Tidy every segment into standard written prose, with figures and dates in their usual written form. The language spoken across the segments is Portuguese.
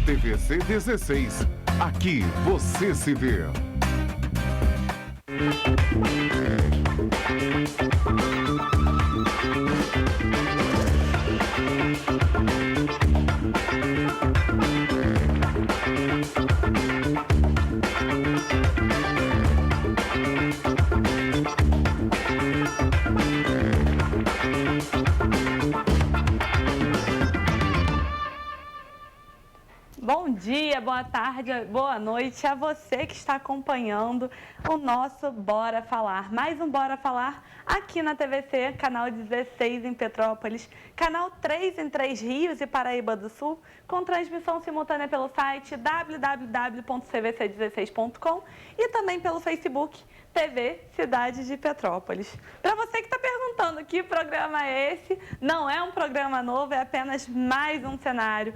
TVC 16. Aqui você se vê. Bom dia, boa tarde, boa noite a você que está acompanhando o nosso Bora Falar. Mais um Bora Falar aqui na TVC, canal 16 em Petrópolis, canal 3 em Três Rios e Paraíba do Sul, com transmissão simultânea pelo site www.cvc16.com e também pelo Facebook TV Cidade de Petrópolis. Para você que está perguntando que programa é esse, não é um programa novo, é apenas mais um cenário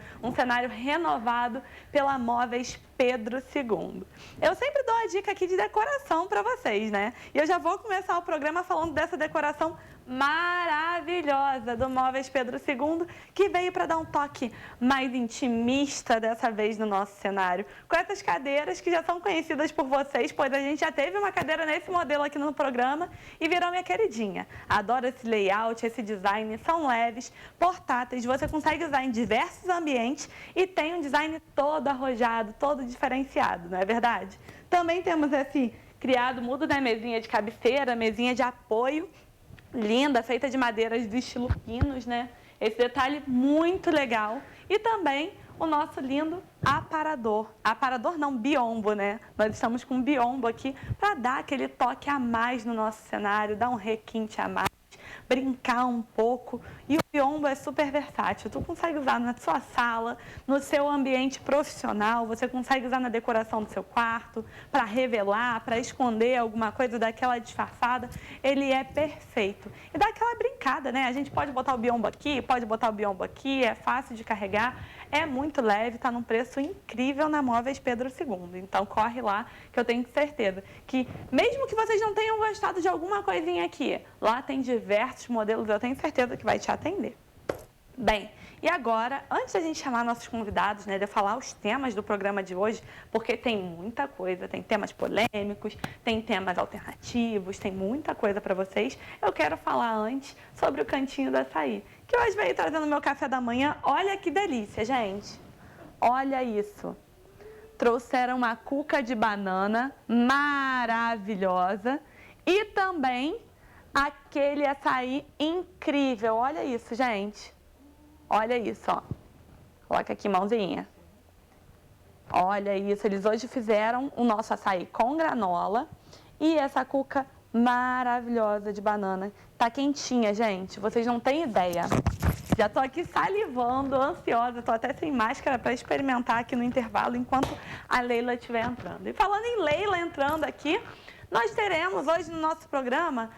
renovado pela Móveis Pedro II. Eu sempre dou a dica aqui de decoração para vocês, né? E eu já vou começar o programa falando dessa decoração maravilhosa do Móveis Pedro II, que veio para dar um toque mais intimista dessa vez no nosso cenário. Com essas cadeiras que já são conhecidas por vocês, pois a gente já teve uma cadeira nesse modelo aqui no programa e virou minha queridinha. Adoro esse layout, esse design, são leves, portáteis, você consegue usar em diversos ambientes e tem um design todo arrojado, todo diferenciado, não é verdade? Também temos esse criado mudo, né? Mesinha de cabeceira, mesinha de apoio, linda, feita de madeiras do estilo pinos, né? Esse detalhe muito legal. E também o nosso lindo aparador. Aparador não, biombo, né? Nós estamos com um biombo aqui para dar aquele toque a mais no nosso cenário, dar um requinte a mais, brincar um pouco. E o biombo é super versátil. Tu consegue usar na sua sala, no seu ambiente profissional, você consegue usar na decoração do seu quarto, para revelar, para esconder alguma coisa daquela disfarçada. Ele é perfeito. E dá aquela brincada, né? A gente pode botar o biombo aqui, pode botar o biombo aqui, é fácil de carregar, é muito leve, está num preço incrível na Móveis Pedro II. Então corre lá, que eu tenho certeza que mesmo que vocês não tenham gostado de alguma coisinha aqui, lá tem diversos modelos, eu tenho certeza que vai te atender. Bem, e agora, antes da gente chamar nossos convidados, né, de eu falar os temas do programa de hoje, porque tem muita coisa, tem temas polêmicos, tem temas alternativos, tem muita coisa para vocês, eu quero falar antes sobre o Cantinho do Açaí, que hoje veio trazendo meu café da manhã. Olha que delícia, gente. Olha isso. Trouxeram uma cuca de banana maravilhosa e também aquele açaí incrível. Olha isso, gente. Olha isso, ó. Coloca aqui, mãozinha. Olha isso. Eles hoje fizeram o nosso açaí com granola e essa cuca maravilhosa de banana. Tá quentinha, gente. Vocês não têm ideia. Já tô aqui salivando, ansiosa. Tô até sem máscara para experimentar aqui no intervalo enquanto a Leila estiver entrando. E falando em Leila entrando aqui, nós teremos hoje no nosso programa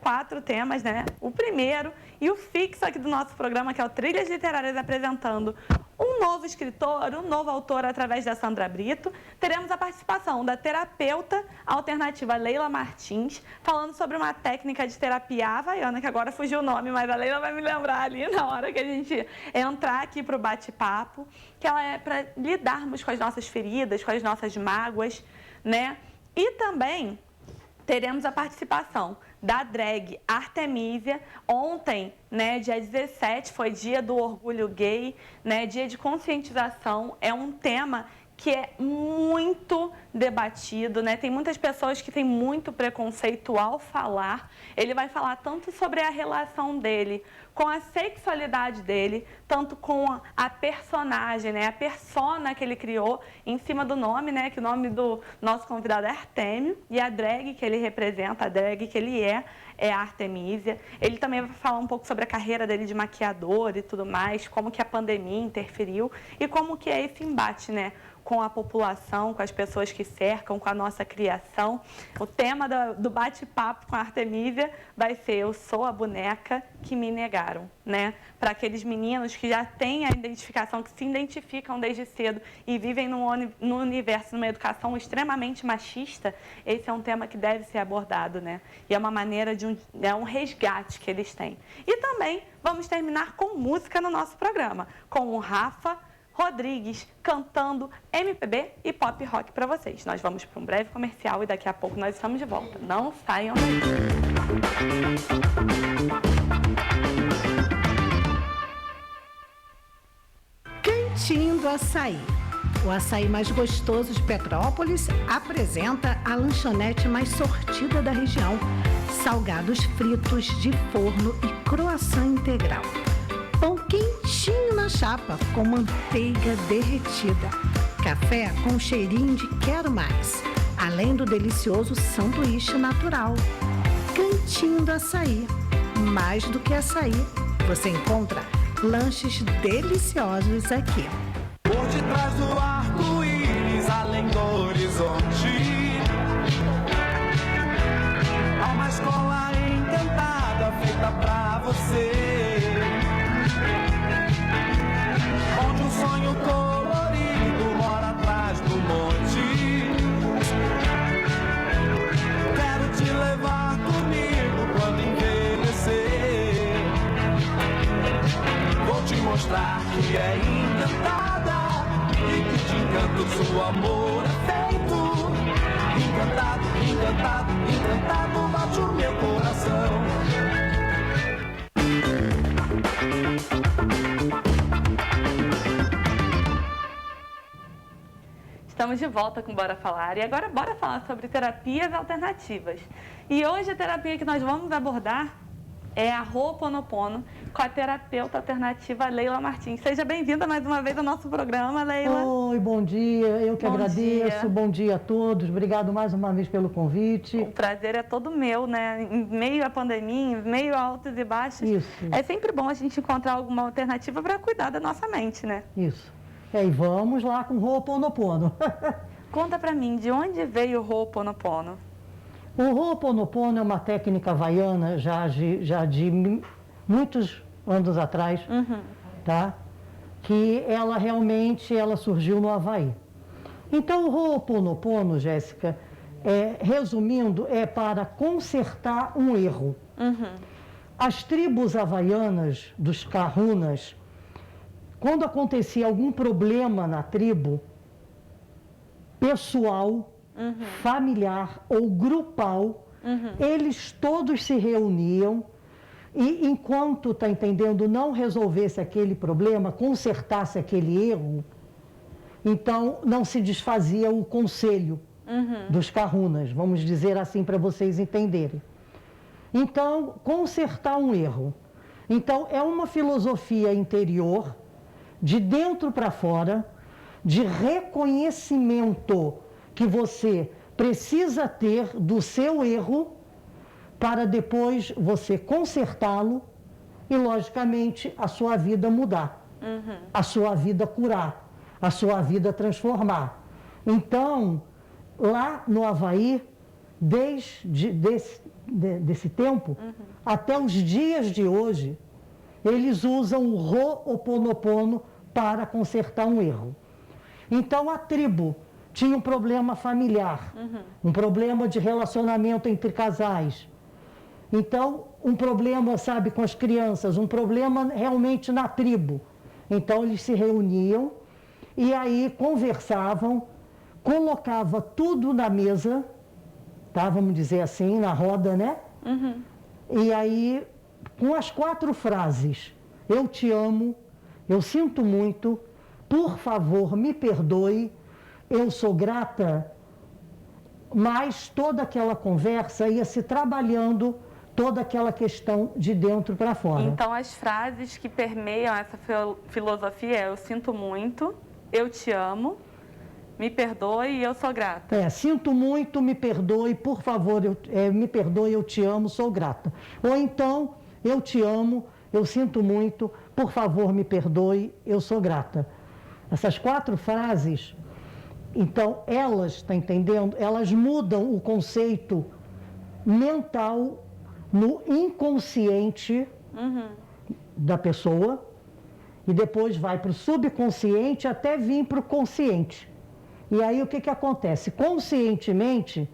4 temas, né? O primeiro e o fixo aqui do nosso programa, que é o Trilhas Literárias, apresentando um novo escritor, um novo autor através da Sandra Brito. Teremos a participação da terapeuta alternativa Leila Martins, falando sobre uma técnica de terapia havaiana, que agora fugiu o nome, mas a Leila vai me lembrar ali na hora que a gente entrar aqui para o bate-papo, que ela é para lidarmos com as nossas feridas, com as nossas mágoas, né? E também teremos a participação da drag Artemisia. Ontem, né, dia 17, foi dia do orgulho gay, né, dia de conscientização. É um tema que é muito debatido, né? Tem muitas pessoas que têm muito preconceito ao falar. Ele vai falar tanto sobre a relação dele com a sexualidade dele, tanto com a personagem, né? A persona que ele criou em cima do nome, né? Que o nome do nosso convidado é Artêmio e a drag que ele representa, a drag que ele é a Artemisia. Ele também vai falar um pouco sobre a carreira dele de maquiador e tudo mais, como que a pandemia interferiu e como que é esse embate, né? Com a população, com as pessoas que cercam, com a nossa criação. O tema do bate-papo com a Artemisia vai ser Eu Sou a Boneca que Me Negaram, né? Para aqueles meninos que já têm a identificação, que se identificam desde cedo e vivem num universo, numa educação extremamente machista, esse é um tema que deve ser abordado, né? E é uma maneira de um resgate que eles têm. E também vamos terminar com música no nosso programa, com o Rafa, Rodrigues cantando MPB e pop rock para vocês. Nós vamos para um breve comercial e daqui a pouco nós estamos de volta. Não saiam daí. Cantinho do Açaí. O açaí mais gostoso de Petrópolis apresenta a lanchonete mais sortida da região. Salgados fritos de forno e croissant integral. Pão quentinho na chapa com manteiga derretida. Café com cheirinho de quero mais. Além do delicioso sanduíche natural. Cantinho do Açaí. Mais do que açaí, você encontra lanches deliciosos aqui. Por detrás do arco-íris, além do horizonte, há uma escola encantada feita pra você, onde um sonho colorido mora atrás do monte. Quero te levar comigo quando envelhecer. Vou te mostrar que é encantada e que de encanto seu amor é feito. Encantado, encantado, encantado bate o meu coração. Estamos de volta com Bora Falar e agora bora falar sobre terapias alternativas. E hoje a terapia que nós vamos abordar é a Ho'oponopono com a terapeuta alternativa Leila Martins. Seja bem-vinda mais uma vez ao nosso programa, Leila. Oi, bom dia. Eu que Bom agradeço. dia. Bom dia a todos. Obrigado mais uma vez pelo convite. O prazer é todo meu, né? Em meio à pandemia, em meio a altos e baixos. Isso. É sempre bom a gente encontrar alguma alternativa para cuidar da nossa mente, né? Isso. E vamos lá com o Ho'oponopono. Conta pra mim, de onde veio o Ho'oponopono? O Ho'oponopono é uma técnica havaiana já de muitos anos atrás, tá? Que ela realmente surgiu no Havaí. Então, o Ho'oponopono, Jéssica, resumindo, é para consertar um erro. As tribos havaianas dos Kahunas, quando acontecia algum problema na tribo, pessoal, familiar ou grupal, eles todos se reuniam e enquanto, tá entendendo, não resolvesse aquele problema, consertasse aquele erro, então não se desfazia o conselho dos Kahunas, vamos dizer assim para vocês entenderem. Então, consertar um erro. Então, é uma filosofia interior, de dentro para fora, de reconhecimento que você precisa ter do seu erro para depois você consertá-lo e, logicamente, a sua vida mudar, a sua vida curar, a sua vida transformar. Então, lá no Havaí, desde desse tempo, até os dias de hoje, eles usam o Ho'oponopono para consertar um erro. Então, a tribo tinha um problema familiar, um problema de relacionamento entre casais. Então, um problema, sabe, com as crianças, um problema realmente na tribo. Então, eles se reuniam e aí conversavam, colocava tudo na mesa, tá, vamos dizer assim, na roda, né? E aí, com as 4 frases, eu te amo, eu sinto muito, por favor, me perdoe, eu sou grata, mas toda aquela conversa ia se trabalhando toda aquela questão de dentro para fora. Então, as frases que permeiam essa filosofia é: eu sinto muito, eu te amo, me perdoe e eu sou grata. Sinto muito, me perdoe, por favor, me perdoe, eu te amo, sou grata. Ou então, eu te amo, eu sinto muito, por favor, me perdoe, eu sou grata. Essas 4 frases, então, elas, está entendendo? Elas mudam o conceito mental no inconsciente da pessoa e depois vai para o subconsciente até vir para o consciente. E aí o que acontece? Conscientemente,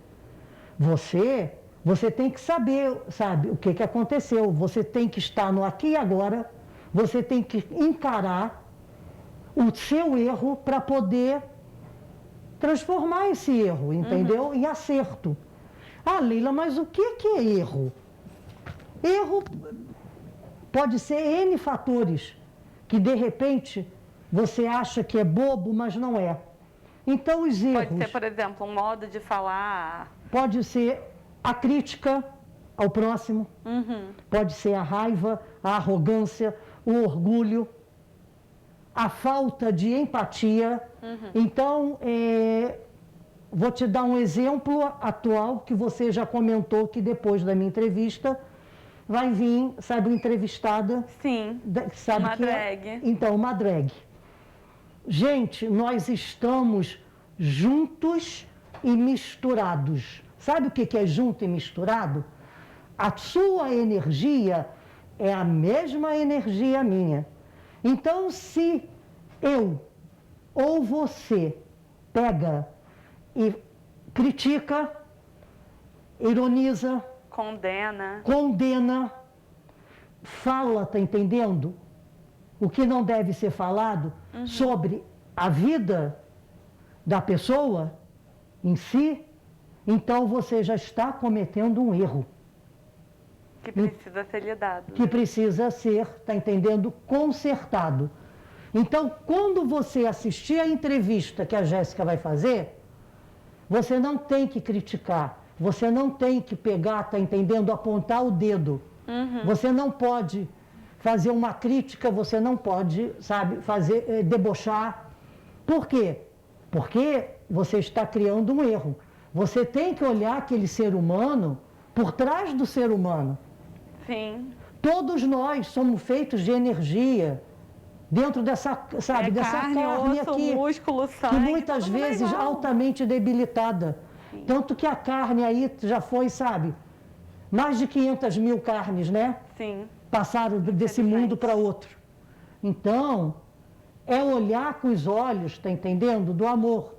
você tem que saber, sabe, o que aconteceu. Você tem que estar no aqui e agora, você tem que encarar o seu erro para poder transformar esse erro, entendeu? Em acerto. Ah, Leila, mas o que é erro? Erro pode ser N fatores, que de repente você acha que é bobo, mas não é. Então os erros... Pode ser, por exemplo, um modo de falar... Pode ser a crítica ao próximo, pode ser a raiva, a arrogância, o orgulho, a falta de empatia. Então, vou te dar um exemplo atual que você já comentou que depois da minha entrevista vai vir, sabe, uma entrevistada. Sim, sabe uma que drag. Então, uma drag. Gente, nós estamos juntos e misturados. Sabe o que é junto e misturado? A sua energia é a mesma energia minha. Então, se eu ou você pega e critica, ironiza, condena, fala, tá entendendo? O que não deve ser falado sobre a vida da pessoa em si, então você já está cometendo um erro. Que precisa ser lidado. Que precisa ser, tá entendendo, consertado. Então, quando você assistir a entrevista que a Jéssica vai fazer, você não tem que criticar, você não tem que pegar, tá entendendo, apontar o dedo. Você não pode fazer uma crítica, você não pode, sabe, fazer, debochar. Por quê? Porque você está criando um erro. Você tem que olhar aquele ser humano por trás do ser humano. Sim. Todos nós somos feitos de energia, dentro dessa, sabe, dessa carne osso, aqui, músculo, sangue, que muitas vezes altamente debilitada. Sim. Tanto que a carne aí já foi, sabe, mais de 500 mil carnes, né? Sim. Passaram desse mundo para outro. Então, é olhar com os olhos, tá entendendo, do amor.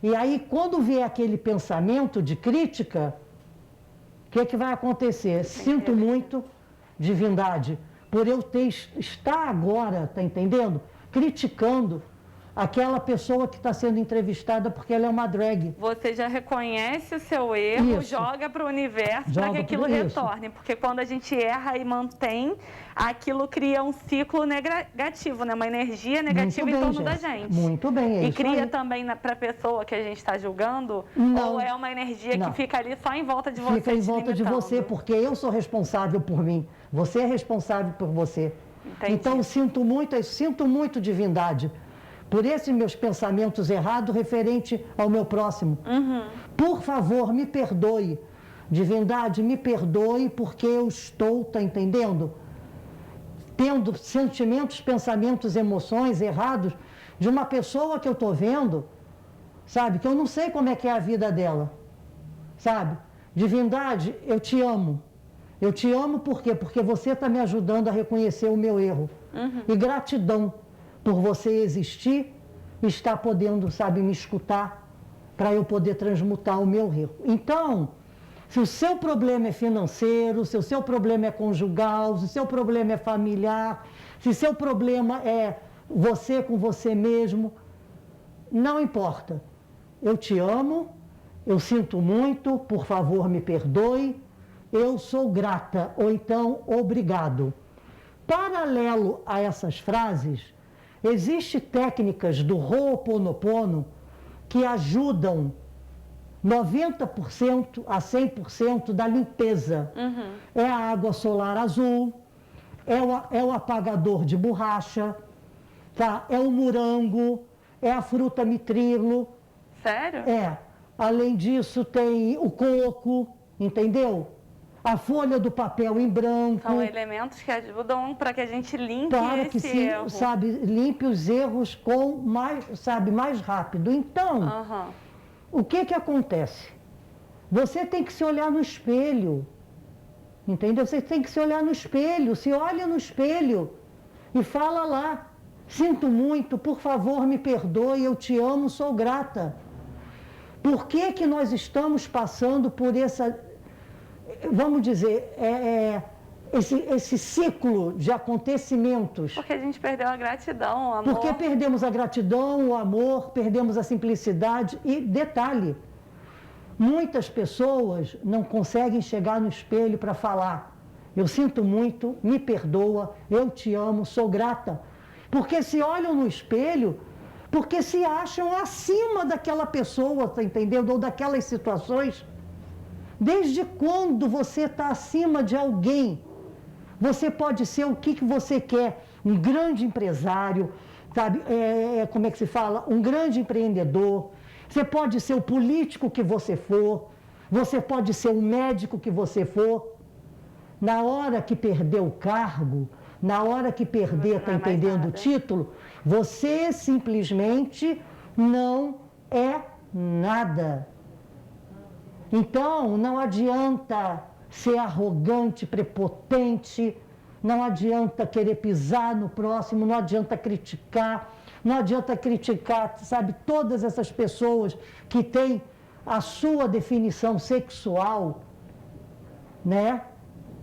E aí, quando vier aquele pensamento de crítica, o que vai acontecer? Sinto muito, divindade, por eu estar agora, tá entendendo? Criticando aquela pessoa que está sendo entrevistada porque ela é uma drag. Você já reconhece o seu erro, Isso. Joga para o universo para que aquilo retorne. Porque quando a gente erra e mantém, aquilo cria um ciclo negativo, né? Uma energia negativa em torno da gente. Muito bem, é E isso cria aí. também para a pessoa que a gente está julgando? Não. Ou é uma energia Não. que fica ali só em volta de você? Fica em volta de limitando? você, porque eu sou responsável por mim. Você é responsável por você. Entendi. Então, sinto muito, divindade, por esses meus pensamentos errados referente ao meu próximo. Por favor, me perdoe. Divindade, me perdoe porque eu estou, tá entendendo? Tendo sentimentos, pensamentos, emoções errados de uma pessoa que eu estou vendo, sabe? Que eu não sei como é que é a vida dela, sabe? Divindade, eu te amo. Eu te amo por quê? Porque você está me ajudando a reconhecer o meu erro. E gratidão por você existir e estar podendo, sabe, me escutar para eu poder transmutar o meu erro. Então, se o seu problema é financeiro, se o seu problema é conjugal, se o seu problema é familiar, se o seu problema é você com você mesmo, não importa. Eu te amo, eu sinto muito, por favor, me perdoe, eu sou grata, ou então, obrigado. Paralelo a essas frases, existem técnicas do Ho'oponopono que ajudam 90% a 100% da limpeza. É a água solar azul, é o apagador de borracha, tá? É o morango, é a fruta mitrilo. Sério? É. Além disso, tem o coco, entendeu? A folha do papel em branco. São elementos que ajudam para que a gente limpe Para que esse erro. sabe, limpe os erros com mais rápido. Então, o que acontece? Você tem que se olhar no espelho, entendeu? Você tem que se olhar no espelho, se olha no espelho e fala lá, sinto muito, por favor me perdoe, eu te amo, sou grata. Por que nós estamos passando por essa, vamos dizer, esse ciclo de acontecimentos. Porque a gente perdeu a gratidão, o amor. Porque perdemos a gratidão, o amor, perdemos a simplicidade. E detalhe, muitas pessoas não conseguem chegar no espelho para falar: eu sinto muito, me perdoa, eu te amo, sou grata. Porque se olham no espelho, porque se acham acima daquela pessoa, tá entendendo? Ou daquelas situações. Desde quando você está acima de alguém? Você pode ser o que você quer, um grande empresário, sabe? Como é que se fala? Um grande empreendedor. Você pode ser o político que você for, você pode ser o médico que você for. Na hora que perder o cargo, na hora que perder, está entendendo, o título, você simplesmente não é nada. Então, não adianta ser arrogante, prepotente, não adianta querer pisar no próximo, não adianta criticar, sabe, todas essas pessoas que têm a sua definição sexual, né?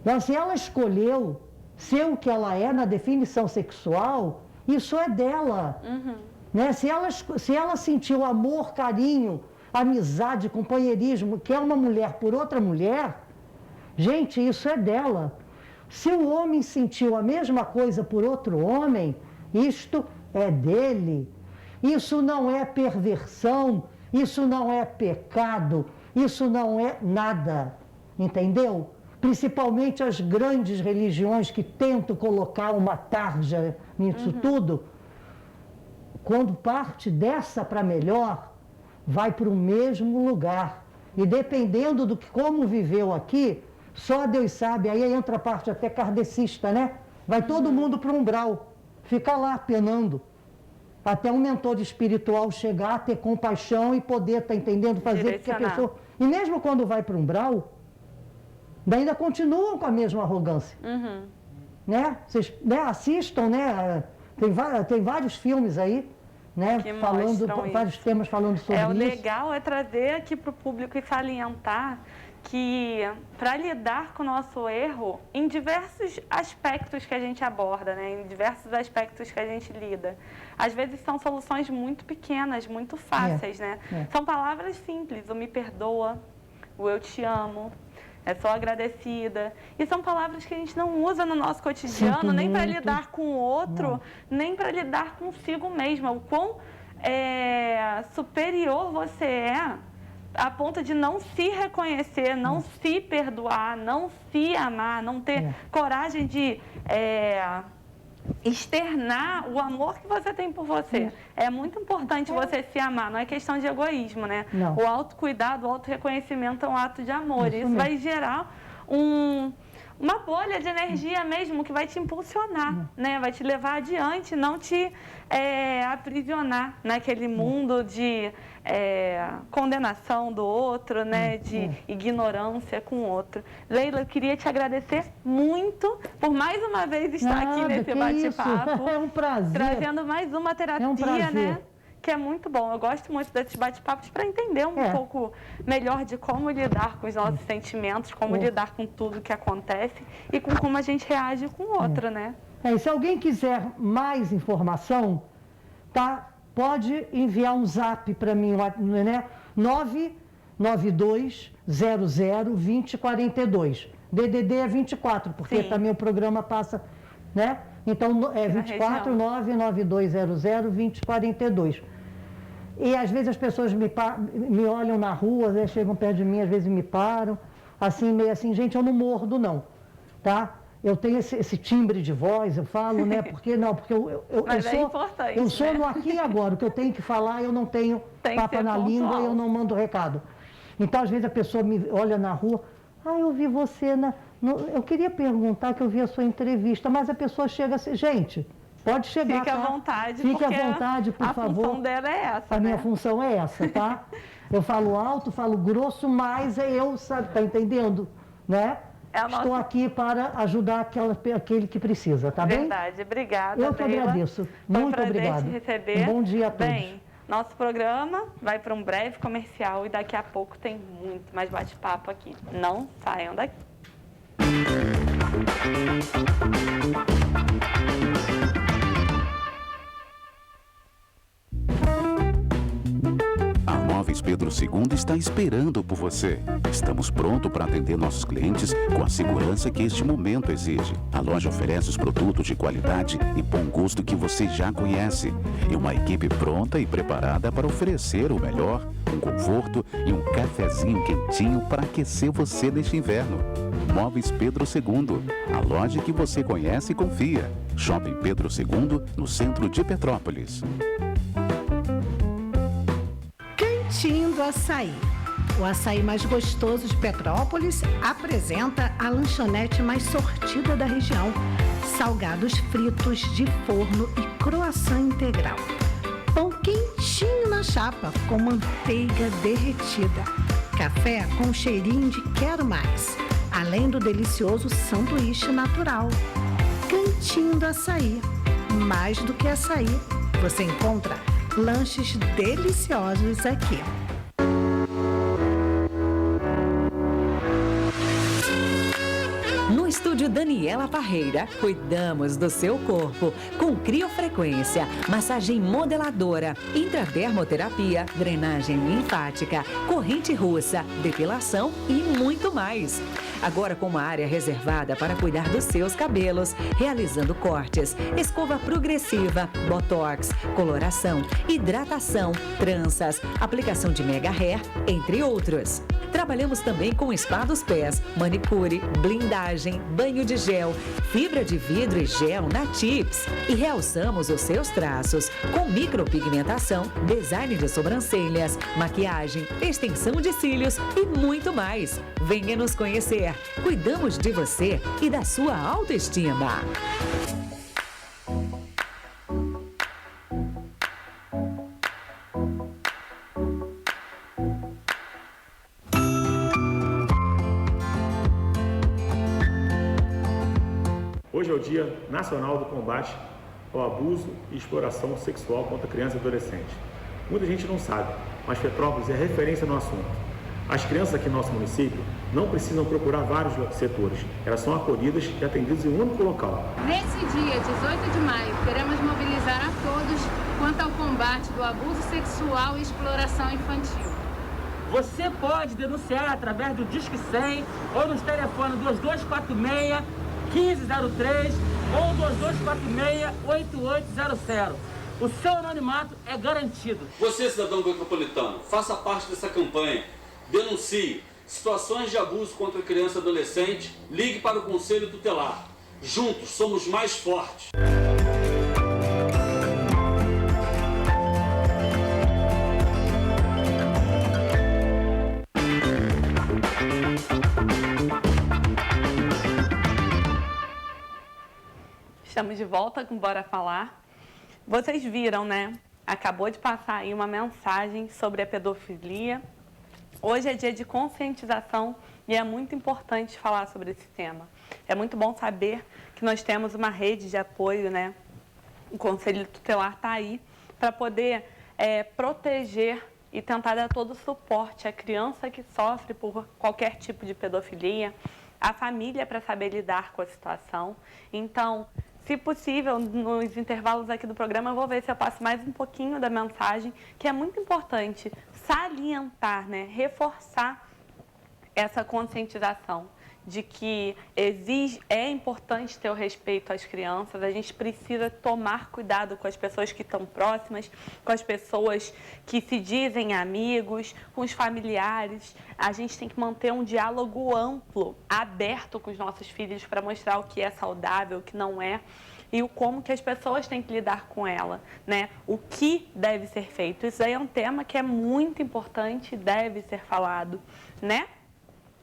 Então, se ela escolheu ser o que ela é na definição sexual, isso é dela. Né? Se ela sentiu amor, carinho, amizade, companheirismo, que é uma mulher por outra mulher, gente, isso é dela. Se o homem sentiu a mesma coisa por outro homem, isto é dele. Isso não é perversão, isso não é pecado, isso não é nada, entendeu? Principalmente as grandes religiões que tentam colocar uma tarja nisso tudo, quando parte dessa para melhor, vai para o mesmo lugar. E dependendo do que como viveu aqui, só Deus sabe, aí entra a parte até kardecista, né? Vai todo mundo para o umbral, fica lá penando, até um mentor espiritual chegar, ter compaixão e poder, tá entendendo, fazer com que a pessoa... E mesmo quando vai para o umbral, ainda continuam com a mesma arrogância. Né? Vocês, né, assistam, né? Tem vários filmes aí, né, falando, vários temas falando sobre isso. O legal é trazer aqui para o público e salientar que, para lidar com o nosso erro, em diversos aspectos que a gente aborda, né, em diversos aspectos que a gente lida, às vezes são soluções muito pequenas, muito fáceis, né? São palavras simples: o me perdoa, o eu te amo, sou agradecida. E são palavras que a gente não usa no nosso cotidiano, nem para lidar com o outro, nem para lidar consigo mesma. O quão superior você é a ponto de não se reconhecer, não se perdoar, não se amar, não ter coragem de externar o amor que você tem por você. É muito importante você se amar, não é questão de egoísmo, né? Não. O autocuidado, o autorreconhecimento é um ato de amor. Isso vai gerar uma bolha de energia mesmo que vai te impulsionar, né? Vai te levar adiante, não te aprisionar naquele mundo de condenação do outro, né? De ignorância com o outro. Leila, eu queria te agradecer muito por mais uma vez estar aqui nesse bate-papo. É um prazer. Trazendo mais uma terapia, né? Que é muito bom. Eu gosto muito desses bate-papos para entender um pouco melhor de como lidar com os nossos sentimentos, como lidar com tudo que acontece e com como a gente reage com o outro, né? E se alguém quiser mais informação, tá? Pode enviar um zap para mim, né? 992002042. DDD é 24, porque também o programa passa, né? Então, é 24 992002042. E às vezes as pessoas me olham na rua, né, chegam perto de mim, às vezes me param, assim, meio assim, gente, eu não mordo não, tá? Eu tenho esse timbre de voz, eu falo, né? Porque eu sou no aqui e agora, o que eu tenho que falar, eu não tenho papo na língua, eu não mando recado. Então, às vezes a pessoa me olha na rua, eu vi você eu queria perguntar que eu vi a sua entrevista, mas a pessoa chega assim, gente, pode chegar, Fique à vontade, Fique à vontade, por favor. A função dela é essa, minha função é essa, tá? Eu falo alto, falo grosso, mas eu, sabe, tá entendendo? Né? Estou aqui para ajudar aquele que precisa, tá bem? Verdade, obrigada, eu que agradeço. Muito obrigado. Te receber. Um bom dia a todos. Bem, nosso programa vai para um breve comercial e daqui a pouco tem muito mais bate-papo aqui. Não saiam daqui. A Móveis Pedro II está esperando por você. Estamos prontos para atender nossos clientes com a segurança que este momento exige. A loja oferece os produtos de qualidade e bom gosto que você já conhece. E uma equipe pronta e preparada para oferecer o melhor, um conforto e um cafezinho quentinho para aquecer você neste inverno. Móveis Pedro II, a loja que você conhece e confia. Shopping Pedro II, no centro de Petrópolis. Quentinho do Açaí. O açaí mais gostoso de Petrópolis apresenta a lanchonete mais sortida da região. Salgados fritos de forno e croissant integral. Pão quentinho na chapa com manteiga derretida. Café com cheirinho de quero mais. Além do delicioso sanduíche natural. Quentinho do Açaí. Mais do que açaí, você encontra lanches deliciosos aqui. No estúdio Daniela Parreira, cuidamos do seu corpo com criofrequência, massagem modeladora, intradermoterapia, drenagem linfática, corrente russa, depilação e muito mais. Agora com uma área reservada para cuidar dos seus cabelos, realizando cortes, escova progressiva, botox, coloração, hidratação, tranças, aplicação de mega hair, entre outros. Trabalhamos também com spa dos pés, manicure, blindagem, banho de gel, fibra de vidro e gel na Tips. E realçamos os seus traços com micropigmentação, design de sobrancelhas, maquiagem, extensão de cílios e muito mais. Venha nos conhecer. Cuidamos de você e da sua autoestima. Hoje é o Dia Nacional do Combate ao Abuso e Exploração Sexual contra Criança e Adolescente. Muita gente não sabe, mas Petrópolis é referência no assunto. As crianças aqui no nosso município não precisam procurar vários setores. Elas são acolhidas e atendidas em um único local. Nesse dia, 18 de maio, queremos mobilizar a todos quanto ao combate do abuso sexual e exploração infantil. Você pode denunciar através do Disque 100 ou nos telefones 2246 1503 ou 2246-8800. O seu anonimato é garantido. Você, cidadão petropolitano, faça parte dessa campanha. Denuncie situações de abuso contra criança e adolescente. Ligue para o Conselho Tutelar. Juntos somos mais fortes. Estamos de volta com Bora Falar. Vocês viram, né? Acabou de passar aí uma mensagem sobre a pedofilia. Hoje é dia de conscientização e é muito importante falar sobre esse tema. É muito bom saber que nós temos uma rede de apoio, né? O Conselho Tutelar está aí para poder proteger e tentar dar todo o suporte à criança que sofre por qualquer tipo de pedofilia, à família para saber lidar com a situação. Então, se possível, nos intervalos aqui do programa, eu vou ver se eu passo mais um pouquinho da mensagem, que é muito importante salientar, né, reforçar essa conscientização de que é importante ter o respeito às crianças, a gente precisa tomar cuidado com as pessoas que estão próximas, com as pessoas que se dizem amigos, com os familiares. A gente tem que manter um diálogo amplo, aberto com os nossos filhos para mostrar o que é saudável, o que não é, e como que as pessoas têm que lidar com ela, né? O que deve ser feito. Isso aí é um tema que é muito importante e deve ser falado, né?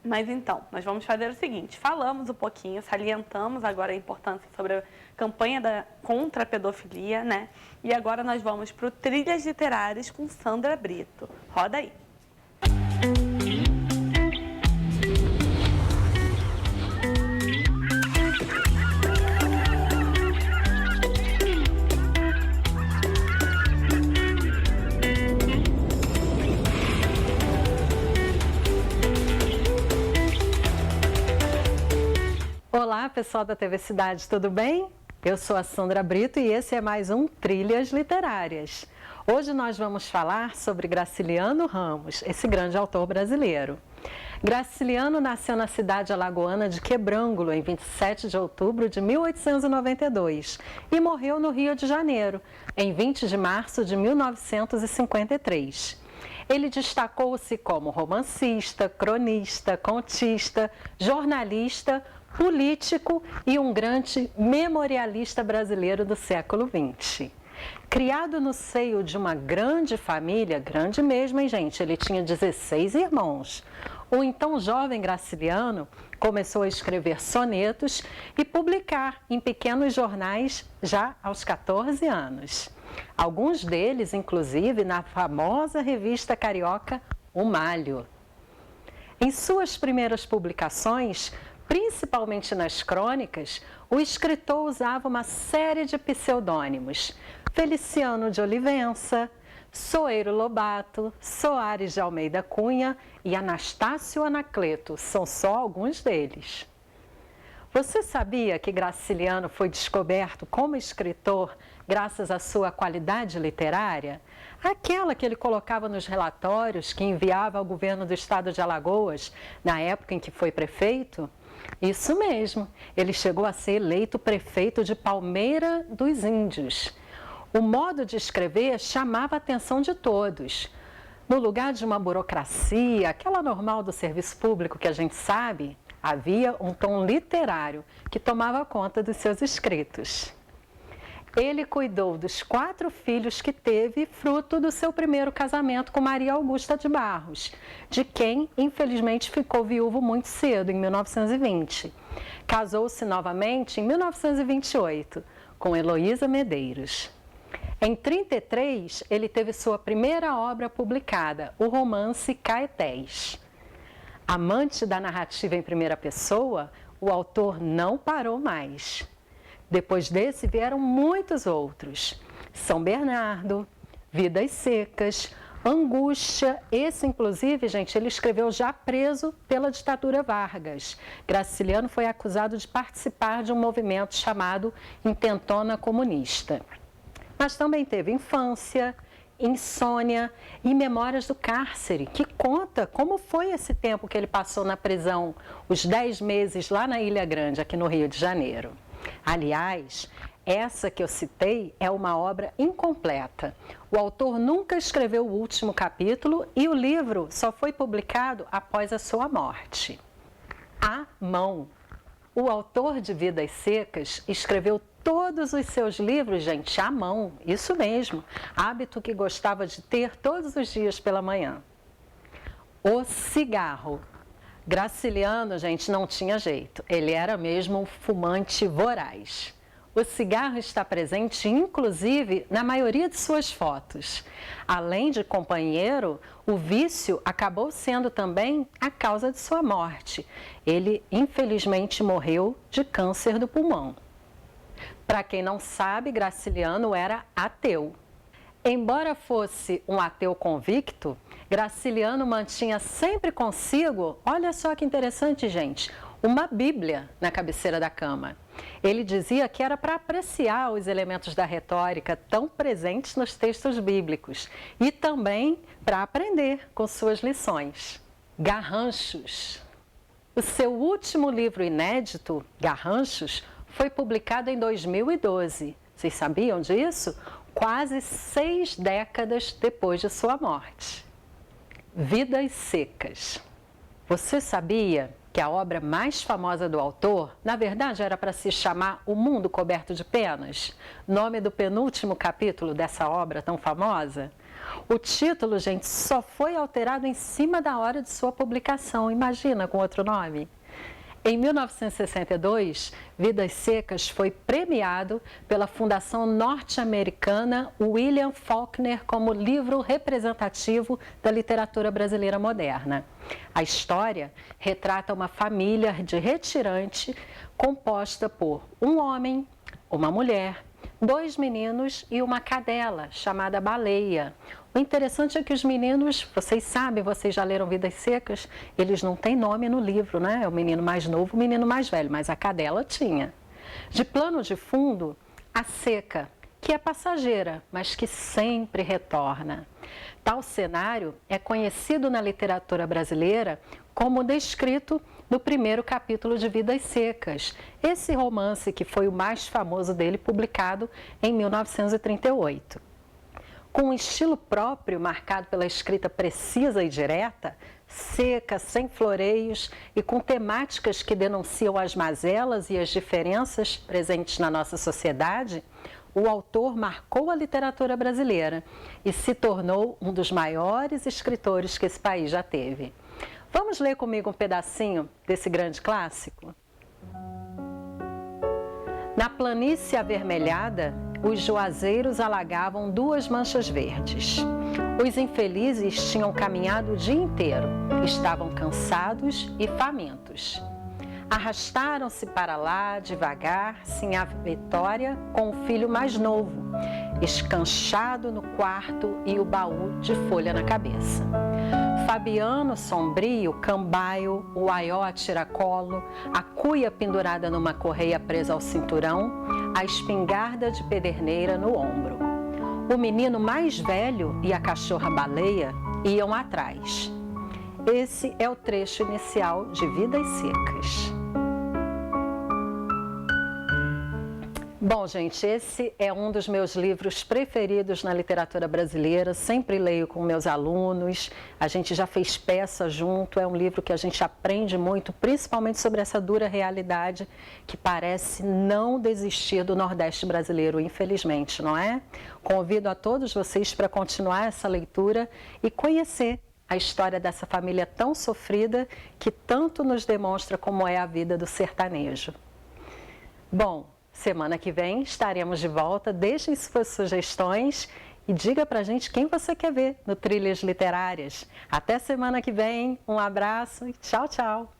Mas então, nós vamos fazer o seguinte, falamos um pouquinho, salientamos agora a importância sobre a campanha contra a pedofilia, né? E agora nós vamos para o Trilhas Literárias com Sandra Brito. Roda aí. Olá, pessoal da TV Cidade, tudo bem? Eu sou a Sandra Brito e esse é mais um Trilhas Literárias. Hoje nós vamos falar sobre Graciliano Ramos, esse grande autor brasileiro. Graciliano nasceu na cidade alagoana de Quebrangulo, em 27 de outubro de 1892 e morreu no Rio de Janeiro, em 20 de março de 1953. Ele destacou-se como romancista, cronista, contista, jornalista, político e um grande memorialista brasileiro do século XX. Criado no seio de uma grande família, grande mesmo, hein, gente? Ele tinha 16 irmãos. O então jovem Graciliano começou a escrever sonetos e publicar em pequenos jornais já aos 14 anos. Alguns deles, inclusive, na famosa revista carioca O Malho. Em suas primeiras publicações, principalmente nas crônicas, o escritor usava uma série de pseudônimos: Feliciano de Olivença, Soeiro Lobato, Soares de Almeida Cunha e Anastácio Anacleto, são só alguns deles. Você sabia que Graciliano foi descoberto como escritor graças à sua qualidade literária? Aquela que ele colocava nos relatórios que enviava ao governo do estado de Alagoas, na época em que foi prefeito? Isso mesmo, ele chegou a ser eleito prefeito de Palmeira dos Índios. O modo de escrever chamava a atenção de todos. No lugar de uma burocracia, aquela normal do serviço público que a gente sabe, havia um tom literário que tomava conta dos seus escritos. Ele cuidou dos 4 filhos que teve, fruto do seu primeiro casamento com Maria Augusta de Barros, de quem, infelizmente, ficou viúvo muito cedo, em 1920. Casou-se novamente em 1928, com Heloísa Medeiros. Em 1933, ele teve sua primeira obra publicada, o romance Caetés. Amante da narrativa em primeira pessoa, o autor não parou mais. Depois desse vieram muitos outros: São Bernardo, Vidas Secas, Angústia. Esse, inclusive, gente, ele escreveu já preso pela ditadura Vargas. Graciliano foi acusado de participar de um movimento chamado Intentona Comunista. Mas também teve Infância, Insônia e Memórias do Cárcere, que conta como foi esse tempo que ele passou na prisão, os 10 meses lá na Ilha Grande, aqui no Rio de Janeiro. Aliás, essa que eu citei é uma obra incompleta. O autor nunca escreveu o último capítulo e o livro só foi publicado após a sua morte. À mão. O autor de Vidas Secas escreveu todos os seus livros, gente, à mão, isso mesmo, hábito que gostava de ter todos os dias pela manhã. O cigarro. Graciliano, gente, não tinha jeito, ele era mesmo um fumante voraz. O cigarro está presente, inclusive, na maioria de suas fotos. Além de companheiro, o vício acabou sendo também a causa de sua morte. Ele, infelizmente, morreu de câncer do pulmão. Para quem não sabe, Graciliano era ateu. Embora fosse um ateu convicto, Graciliano mantinha sempre consigo, olha só que interessante, gente, uma Bíblia na cabeceira da cama. Ele dizia que era para apreciar os elementos da retórica tão presentes nos textos bíblicos e também para aprender com suas lições. Garranchos. O seu último livro inédito, Garranchos, foi publicado em 2012. Vocês sabiam disso? Quase 6 décadas depois de sua morte. Vidas Secas. Você sabia que a obra mais famosa do autor, na verdade, era para se chamar O Mundo Coberto de Penas? Nome do penúltimo capítulo dessa obra tão famosa? O título, gente, só foi alterado em cima da hora de sua publicação. Imagina com outro nome. Em 1962, Vidas Secas foi premiado pela Fundação Norte-Americana William Faulkner como livro representativo da literatura brasileira moderna. A história retrata uma família de retirante composta por um homem, uma mulher, 2 meninos e uma cadela, chamada Baleia. O interessante é que os meninos, vocês sabem, vocês já leram Vidas Secas, eles não têm nome no livro, né? É o menino mais novo, o menino mais velho, mas a cadela tinha. De plano de fundo, a seca, que é passageira, mas que sempre retorna. Tal cenário é conhecido na literatura brasileira como descrito no primeiro capítulo de Vidas Secas, esse romance que foi o mais famoso dele, publicado em 1938. Com um estilo próprio, marcado pela escrita precisa e direta, seca, sem floreios e com temáticas que denunciam as mazelas e as diferenças presentes na nossa sociedade, o autor marcou a literatura brasileira e se tornou um dos maiores escritores que esse país já teve. Vamos ler comigo um pedacinho desse grande clássico? Na planície avermelhada, os juazeiros alagavam 2 manchas verdes. Os infelizes tinham caminhado o dia inteiro, estavam cansados e famintos. Arrastaram-se para lá, devagar, sem a Vitória, com o filho mais novo, escanchado no quarto e o baú de folha na cabeça. Fabiano, sombrio, cambaio, o aió a tiracolo, a cuia pendurada numa correia presa ao cinturão, a espingarda de pederneira no ombro. O menino mais velho e a cachorra-baleia iam atrás. Esse é o trecho inicial de Vidas Secas. Bom, gente, esse é um dos meus livros preferidos na literatura brasileira. Sempre leio com meus alunos, a gente já fez peça junto. É um livro que a gente aprende muito, principalmente sobre essa dura realidade que parece não desistir do Nordeste brasileiro, infelizmente, não é? Convido a todos vocês para continuar essa leitura e conhecer a história dessa família tão sofrida que tanto nos demonstra como é a vida do sertanejo. Bom, semana que vem estaremos de volta. Deixem suas sugestões e diga pra gente quem você quer ver no Trilhas Literárias. Até semana que vem, um abraço e tchau, tchau!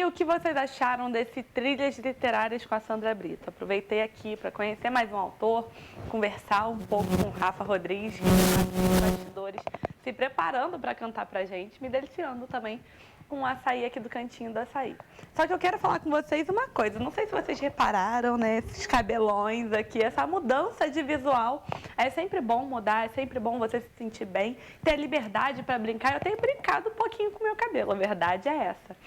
O que vocês acharam desse Trilhas Literárias com a Sandra Brito? Aproveitei aqui para conhecer mais um autor, conversar um pouco com o Rafa Rodrigues, que está aqui nos bastidores, se preparando para cantar para a gente, me deliciando também com o açaí aqui do Cantinho do Açaí. Só que eu quero falar com vocês uma coisa, não sei se vocês repararam, né, esses cabelões aqui, essa mudança de visual. É sempre bom mudar, é sempre bom você se sentir bem, ter liberdade para brincar. Eu tenho brincado um pouquinho com o meu cabelo, a verdade é essa.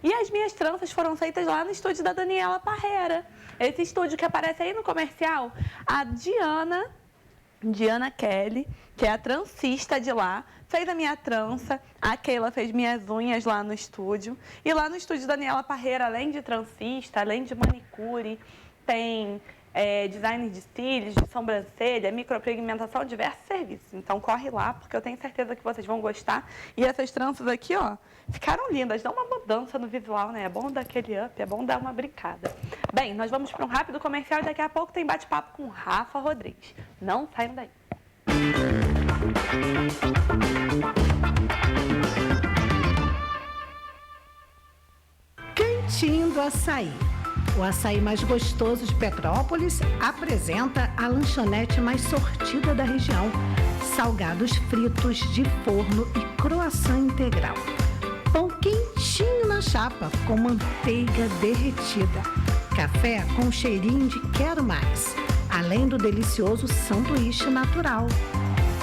E as minhas tranças foram feitas lá no estúdio da Daniela Parreira. Esse estúdio que aparece aí no comercial, a Diana Kelly, que é a transista de lá, fez a minha trança, a Keila fez minhas unhas lá no estúdio. E lá no estúdio Daniela Parreira, além de transista, além de manicure, tem design de cílios, de sobrancelha, micropigmentação, diversos serviços. Então corre lá, porque eu tenho certeza que vocês vão gostar. E essas tranças aqui, ó, ficaram lindas, dão uma mudança no visual, né? É bom dar aquele up, é bom dar uma brincada. Bem, nós vamos para um rápido comercial e daqui a pouco tem bate-papo com o Rafa Rodrigues. Não saiam daí. Cantinho do Açaí. O açaí mais gostoso de Petrópolis apresenta a lanchonete mais sortida da região. Salgados fritos de forno e croissant integral. Pão quentinho na chapa com manteiga derretida. Café com cheirinho de quero mais. Além do delicioso sanduíche natural.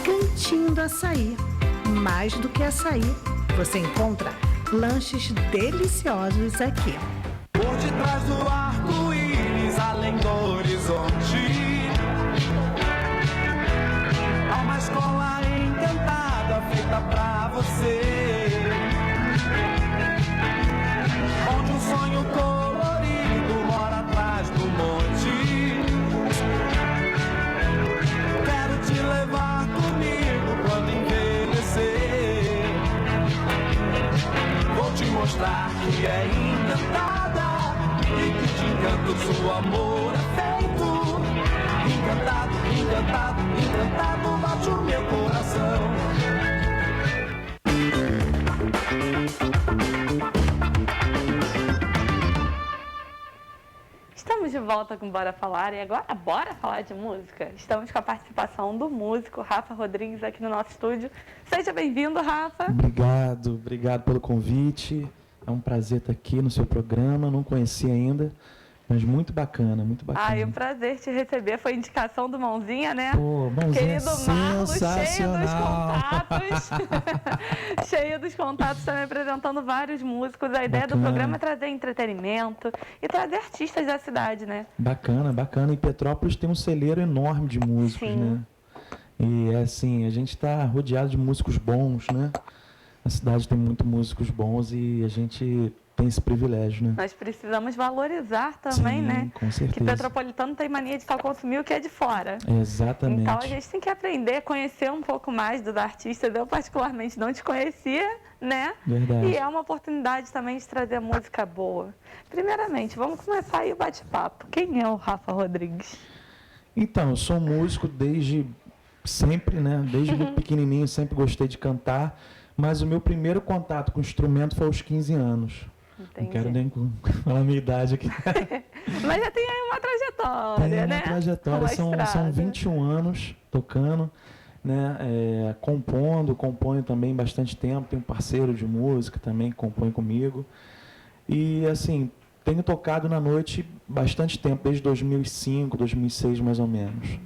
Cantinho do Açaí. Mais do que açaí, você encontra lanches deliciosos aqui. Por detrás do arco-íris, além do horizonte, há uma escola encantada feita pra você, onde um sonho colorido mora atrás do monte. Quero te levar comigo quando envelhecer. Vou te mostrar que Estamos de volta com Bora Falar e agora bora falar de música. Estamos com a participação do músico Rafa Rodrigues aqui no nosso estúdio. Seja bem-vindo, Rafa. Obrigado pelo convite. É um prazer estar aqui no seu programa, não conheci ainda, mas muito bacana, muito bacana. Ah, é um prazer te receber, foi indicação do Mãozinha, né? Pô, Mãozinha, querido Marlos, sensacional. cheio dos contatos, também apresentando vários músicos. A ideia do programa é trazer entretenimento e trazer artistas da cidade, né? Bacana. Em Petrópolis tem um celeiro enorme de músicos, né? E assim, a gente está rodeado de músicos bons, né? A cidade tem muitos músicos bons e a gente tem esse privilégio, né? Nós precisamos valorizar também, né? Com certeza. Que petropolitano tem mania de só consumir o que é de fora. Exatamente. Então a gente tem que aprender, conhecer um pouco mais dos artistas. Eu particularmente não te conhecia, né? Verdade. E é uma oportunidade também de trazer música boa. Primeiramente, vamos começar aí o bate-papo. Quem é o Rafa Rodrigues? Então, eu sou músico desde sempre, né? Desde muito pequenininho, sempre gostei de cantar. Mas o meu primeiro contato com o instrumento foi aos 15 anos. Entendi. Não quero nem falar a minha idade aqui. Mas já tem aí uma trajetória, né? Trajetória, são 21 anos tocando, né? Componho também bastante tempo. Tenho um parceiro de música também que compõe comigo. E, assim, tenho tocado na noite bastante tempo, desde 2005, 2006 mais ou menos.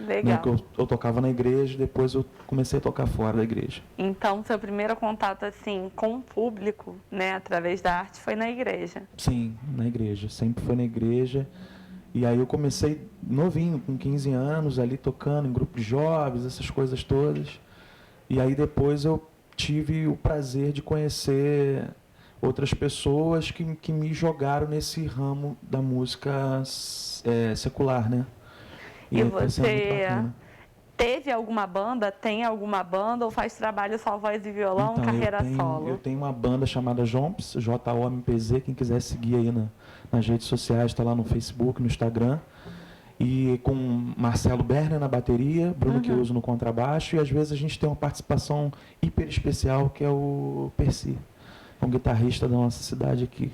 Legal. Né, que eu tocava na igreja, depois eu comecei a tocar fora da igreja. Então, seu primeiro contato, assim, com o público, né, através da arte, foi na igreja? Sim, na igreja. Sempre foi na igreja. E aí eu comecei novinho, com 15 anos, ali tocando em grupo de jovens, essas coisas todas. E aí depois eu tive o prazer de conhecer outras pessoas que me jogaram nesse ramo da música secular, né? E você teve alguma banda, tem alguma banda ou faz trabalho só voz e violão, então, carreira solo? Eu tenho uma banda chamada Jomps, JOMPZ, quem quiser seguir aí nas redes sociais, está lá no Facebook, no Instagram. E com Marcelo Berner na bateria, Bruno que eu uso no contrabaixo, e às vezes a gente tem uma participação hiper especial, que é o Percy, um guitarrista da nossa cidade aqui.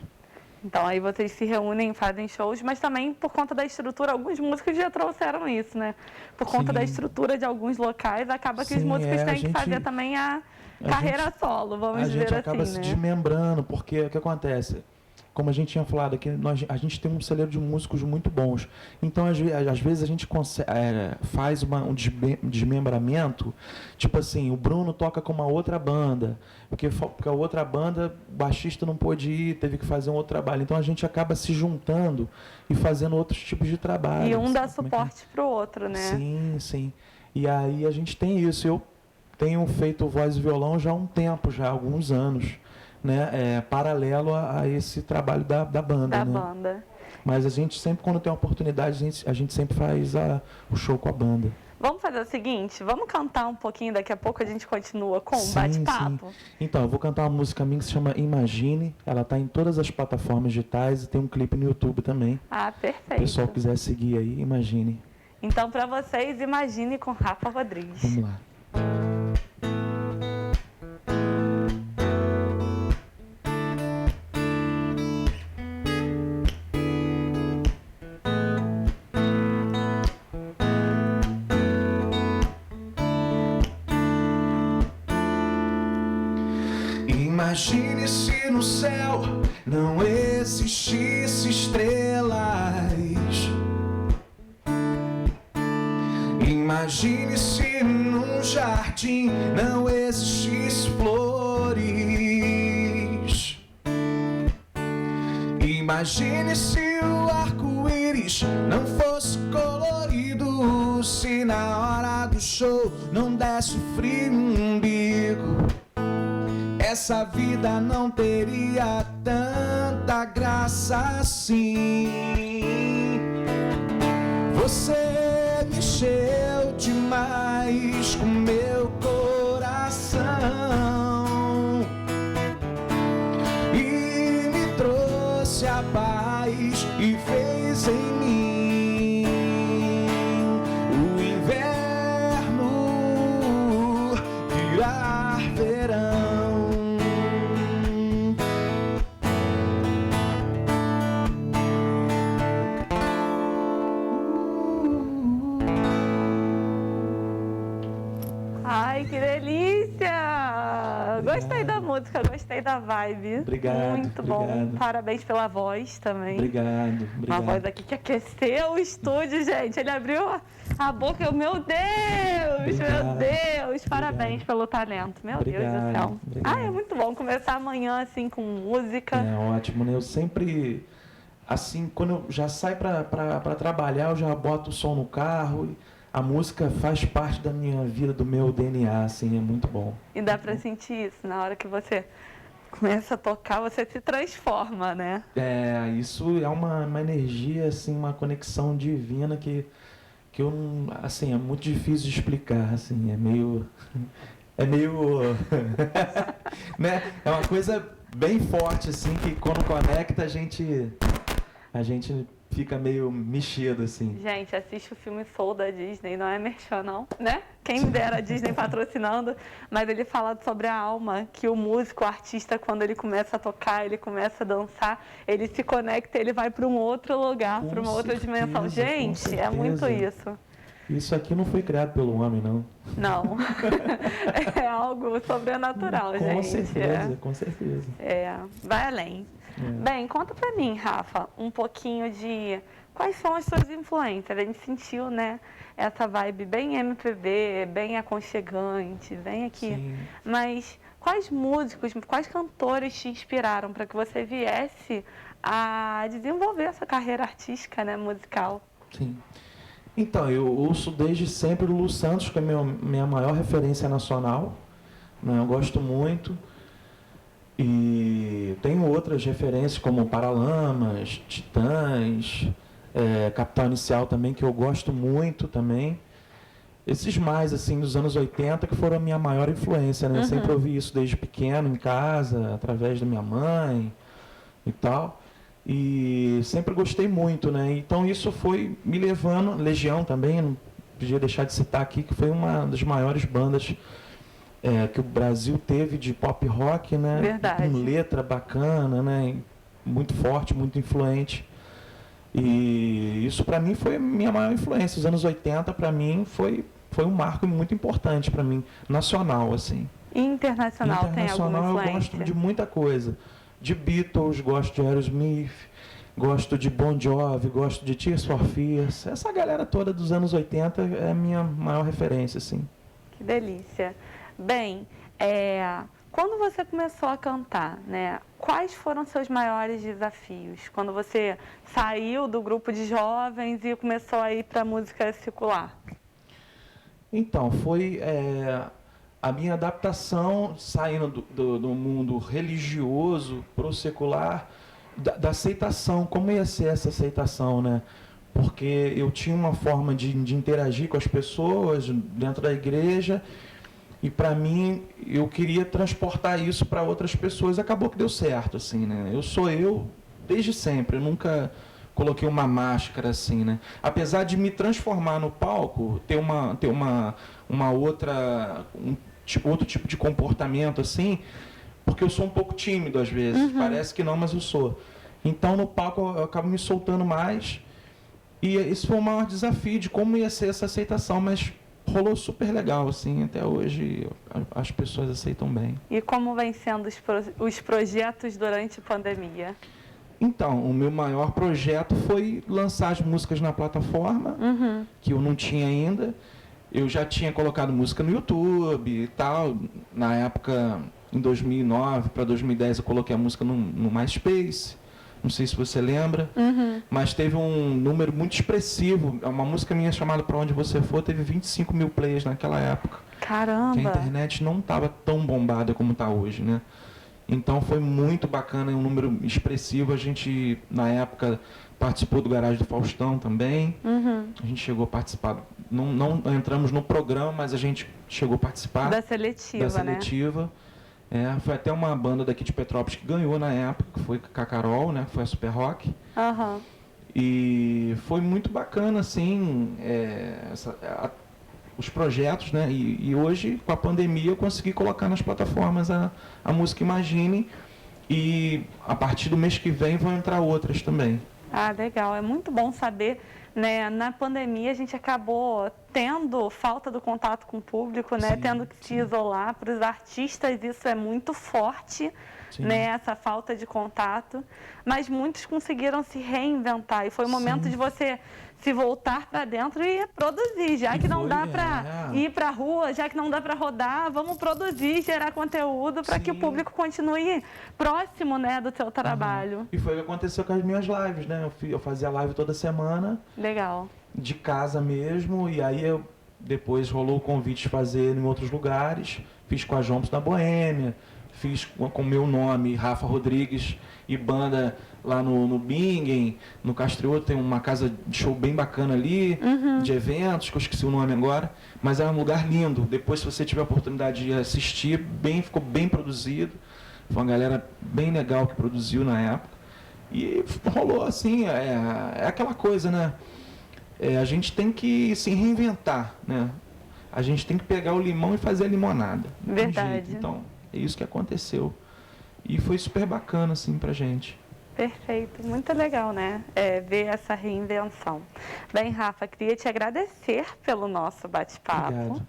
Então, aí vocês se reúnem, fazem shows, mas também por conta da estrutura, alguns músicos já trouxeram isso, né? Por conta da estrutura de alguns locais, acaba que os músicos têm que fazer também a carreira solo, vamos dizer assim, né? A gente acaba se desmembrando, porque o que acontece? Como a gente tinha falado aqui, a gente tem um celeiro de músicos muito bons. Então, às vezes, a gente faz um desmembramento. Tipo assim, o Bruno toca com uma outra banda, porque a outra banda, o baixista não pôde ir, teve que fazer um outro trabalho. Então, a gente acaba se juntando e fazendo outros tipos de trabalho. E um dá suporte para o outro, né? Sim, sim. E aí a gente tem isso. Eu tenho feito voz e violão já há um tempo, já há alguns anos. Né, paralelo a esse trabalho da banda. Banda. Mas a gente sempre, quando tem uma oportunidade, a gente sempre faz o show com a banda. Vamos fazer o seguinte, vamos cantar um pouquinho, daqui a pouco a gente continua com o bate-papo? Então, eu vou cantar uma música minha que se chama Imagine, ela está em todas as plataformas digitais e tem um clipe no YouTube também. Ah, perfeito. Se o pessoal quiser seguir aí, Imagine. Então, para vocês, Imagine com Rafa Rodrigues. Vamos lá. Imagine se no céu não existisse estrelas. Imagine se num jardim não existisse flores. Imagine se o arco-íris não fosse colorido, se na hora do show não desse frio no umbigo. Essa vida não teria tanta graça assim. Você mexeu demais com meu coração e me trouxe a paz e fez em mim o inverno virar verão. Gostei da música, gostei da vibe. Obrigado. Muito bom. Obrigado. Parabéns pela voz também. Obrigado. Uma voz aqui que aqueceu o estúdio, gente. Ele abriu a boca. Meu Deus, meu Deus. Parabéns pelo talento. Meu Deus do céu. Obrigado. É muito bom começar amanhã assim com música. É ótimo, né? Eu sempre, assim, quando eu já saio para trabalhar, eu já boto o som no carro. A música faz parte da minha vida, do meu DNA, assim, é muito bom. E dá pra sentir isso, na hora que você começa a tocar, você se transforma, né? É, isso é uma energia, assim, uma conexão divina que eu não, assim, é muito difícil de explicar, assim, é meio, né? É uma coisa bem forte, assim, que quando conecta a gente fica meio mexido, assim. Gente, assiste o filme Soul da Disney, não é merchan não, né? Quem me dera a Disney patrocinando, mas ele fala sobre a alma, que o músico, o artista, quando ele começa a tocar, ele começa a dançar, ele se conecta, ele vai para um outro lugar, para uma outra dimensão. Gente, é muito isso. Isso aqui não foi criado pelo homem, não. Não. É algo sobrenatural, gente. Com certeza, com certeza. É, vai além. Bem, conta pra mim, Rafa, um pouquinho de quais são as suas influências. A gente sentiu, né, essa vibe bem MPB, bem aconchegante, bem aqui. Sim. Mas quais músicos, quais cantores te inspiraram para que você viesse a desenvolver essa carreira artística, né, musical? Sim. Então, eu ouço desde sempre o Lu Santos, que é minha maior referência nacional, né, eu gosto muito. E tenho outras referências como Paralamas, Titãs, Capital Inicial também, que eu gosto muito também. Esses mais, assim, dos anos 80, que foram a minha maior influência, né? Eu sempre ouvi isso desde pequeno, em casa, através da minha mãe e tal. E sempre gostei muito, né? Então isso foi me levando... Legião também, não podia deixar de citar aqui, que foi uma das maiores bandas que o Brasil teve de pop rock, né? Verdade. Com letra bacana, né? Muito forte, muito influente. E isso para mim foi a minha maior influência. Os anos 80 para mim foi um marco muito importante para mim, nacional, assim. Internacional tem alguma influência? Eu gosto de muita coisa. De Beatles, gosto de Aerosmith, gosto de Bon Jovi, gosto de Tears for Fears. Essa galera toda dos anos 80 é a minha maior referência, assim. Que delícia. Bem, quando você começou a cantar, né, quais foram seus maiores desafios? Quando você saiu do grupo de jovens e começou a ir para a música secular? Então, foi a minha adaptação, saindo do mundo religioso para o secular, da aceitação. Como ia ser essa aceitação, né? Porque eu tinha uma forma de interagir com as pessoas dentro da igreja, e para mim, eu queria transportar isso para outras pessoas. Acabou que deu certo, assim, né? Eu sou eu desde sempre, eu nunca coloquei uma máscara, assim, né? Apesar de me transformar no palco, ter outro tipo de comportamento, assim, porque eu sou um pouco tímido às vezes, parece que não, mas eu sou. Então, no palco, eu acabo me soltando mais, e esse foi o maior desafio de como ia ser essa aceitação, mas rolou super legal, assim, até hoje as pessoas aceitam bem. E como vem sendo os projetos durante a pandemia? Então, o meu maior projeto foi lançar as músicas na plataforma, que eu não tinha ainda. Eu já tinha colocado música no YouTube e tal. Na época, em 2009 para 2010, eu coloquei a música no MySpace. Não sei se você lembra, mas teve um número muito expressivo. Uma música minha chamada Pra Onde Você For teve 25 mil plays naquela época. Caramba! Que a internet não estava tão bombada como está hoje, né? Então foi muito bacana, um número expressivo. A gente, na época, participou do Garagem do Faustão também. A gente chegou a participar, não entramos no programa, mas a gente chegou a participar da seletiva, né? Foi até uma banda daqui de Petrópolis que ganhou na época, que foi com a Carol, né? Foi a Super Rock. E foi muito bacana, assim, os projetos, né? E hoje, com a pandemia, eu consegui colocar nas plataformas a música Imagine, e a partir do mês que vem vão entrar outras também. Ah, legal. É muito bom saber, né? Na pandemia a gente acabou tendo falta do contato com o público, né? Tendo que se isolar. Para os artistas isso é muito forte, né? Essa falta de contato. Mas muitos conseguiram se reinventar e foi o momento de você se voltar para dentro e produzir, já que não dá para ir para a rua, já que não dá para rodar, vamos produzir, gerar conteúdo para que o público continue próximo, né, do seu trabalho. E foi o que aconteceu com as minhas lives, né? Eu fazia live toda semana. Legal. De casa mesmo, e aí depois rolou o convite de fazer em outros lugares. Fiz com a Jompos da Boêmia, fiz com o meu nome, Rafa Rodrigues, e banda lá no Bingen, no Castrioto, tem uma casa de show bem bacana ali, de eventos, que eu esqueci o nome agora, mas é um lugar lindo. Depois, se você tiver a oportunidade de assistir, ficou bem produzido, foi uma galera bem legal que produziu na época, e rolou assim, é aquela coisa, né? A gente tem que se reinventar, né? A gente tem que pegar o limão e fazer a limonada. Verdade. Então, é isso que aconteceu. E foi super bacana, assim, pra gente. Perfeito, muito legal, né? Ver essa reinvenção. Bem, Rafa, queria te agradecer pelo nosso bate-papo.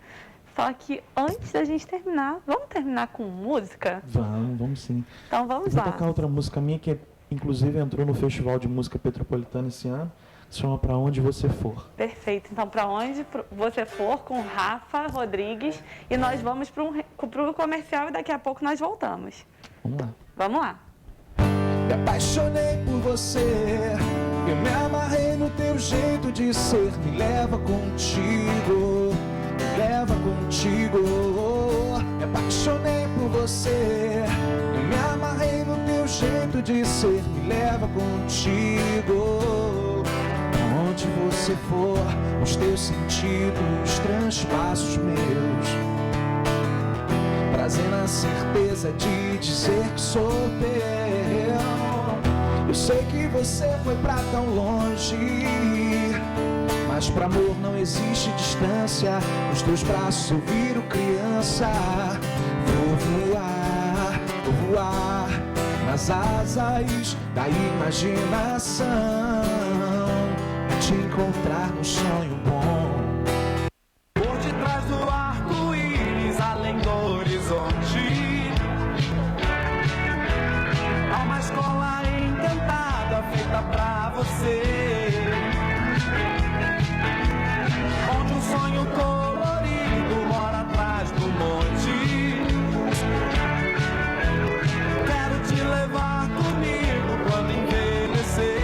Só que antes da gente terminar, vamos terminar com música? Vamos sim. Então vamos lá. Vou tocar outra música minha que inclusive entrou no Festival de Música Petropolitana esse ano, que se chama Pra Onde Você For. Perfeito, então Pra Onde Você For com Rafa Rodrigues, e nós vamos para o comercial e daqui a pouco nós voltamos. Vamos lá. Vamos lá. Me apaixonei por você, eu me amarrei no teu jeito de ser. Me leva contigo, me leva contigo. Me apaixonei por você, eu me amarrei no teu jeito de ser. Me leva contigo. Onde você for, os teus sentidos transpassam os meus. Prazer na certeza de dizer que sou teu. Eu sei que você foi pra tão longe, mas pra amor não existe distância. Nos teus braços eu viro criança. Vou voar nas asas da imaginação, te encontrar num sonho bom. Por detrás do arco-íris, além do horizonte, há uma escola encantada feita pra você, onde um sonho colorido mora atrás do monte. Quero te levar comigo quando envelhecer.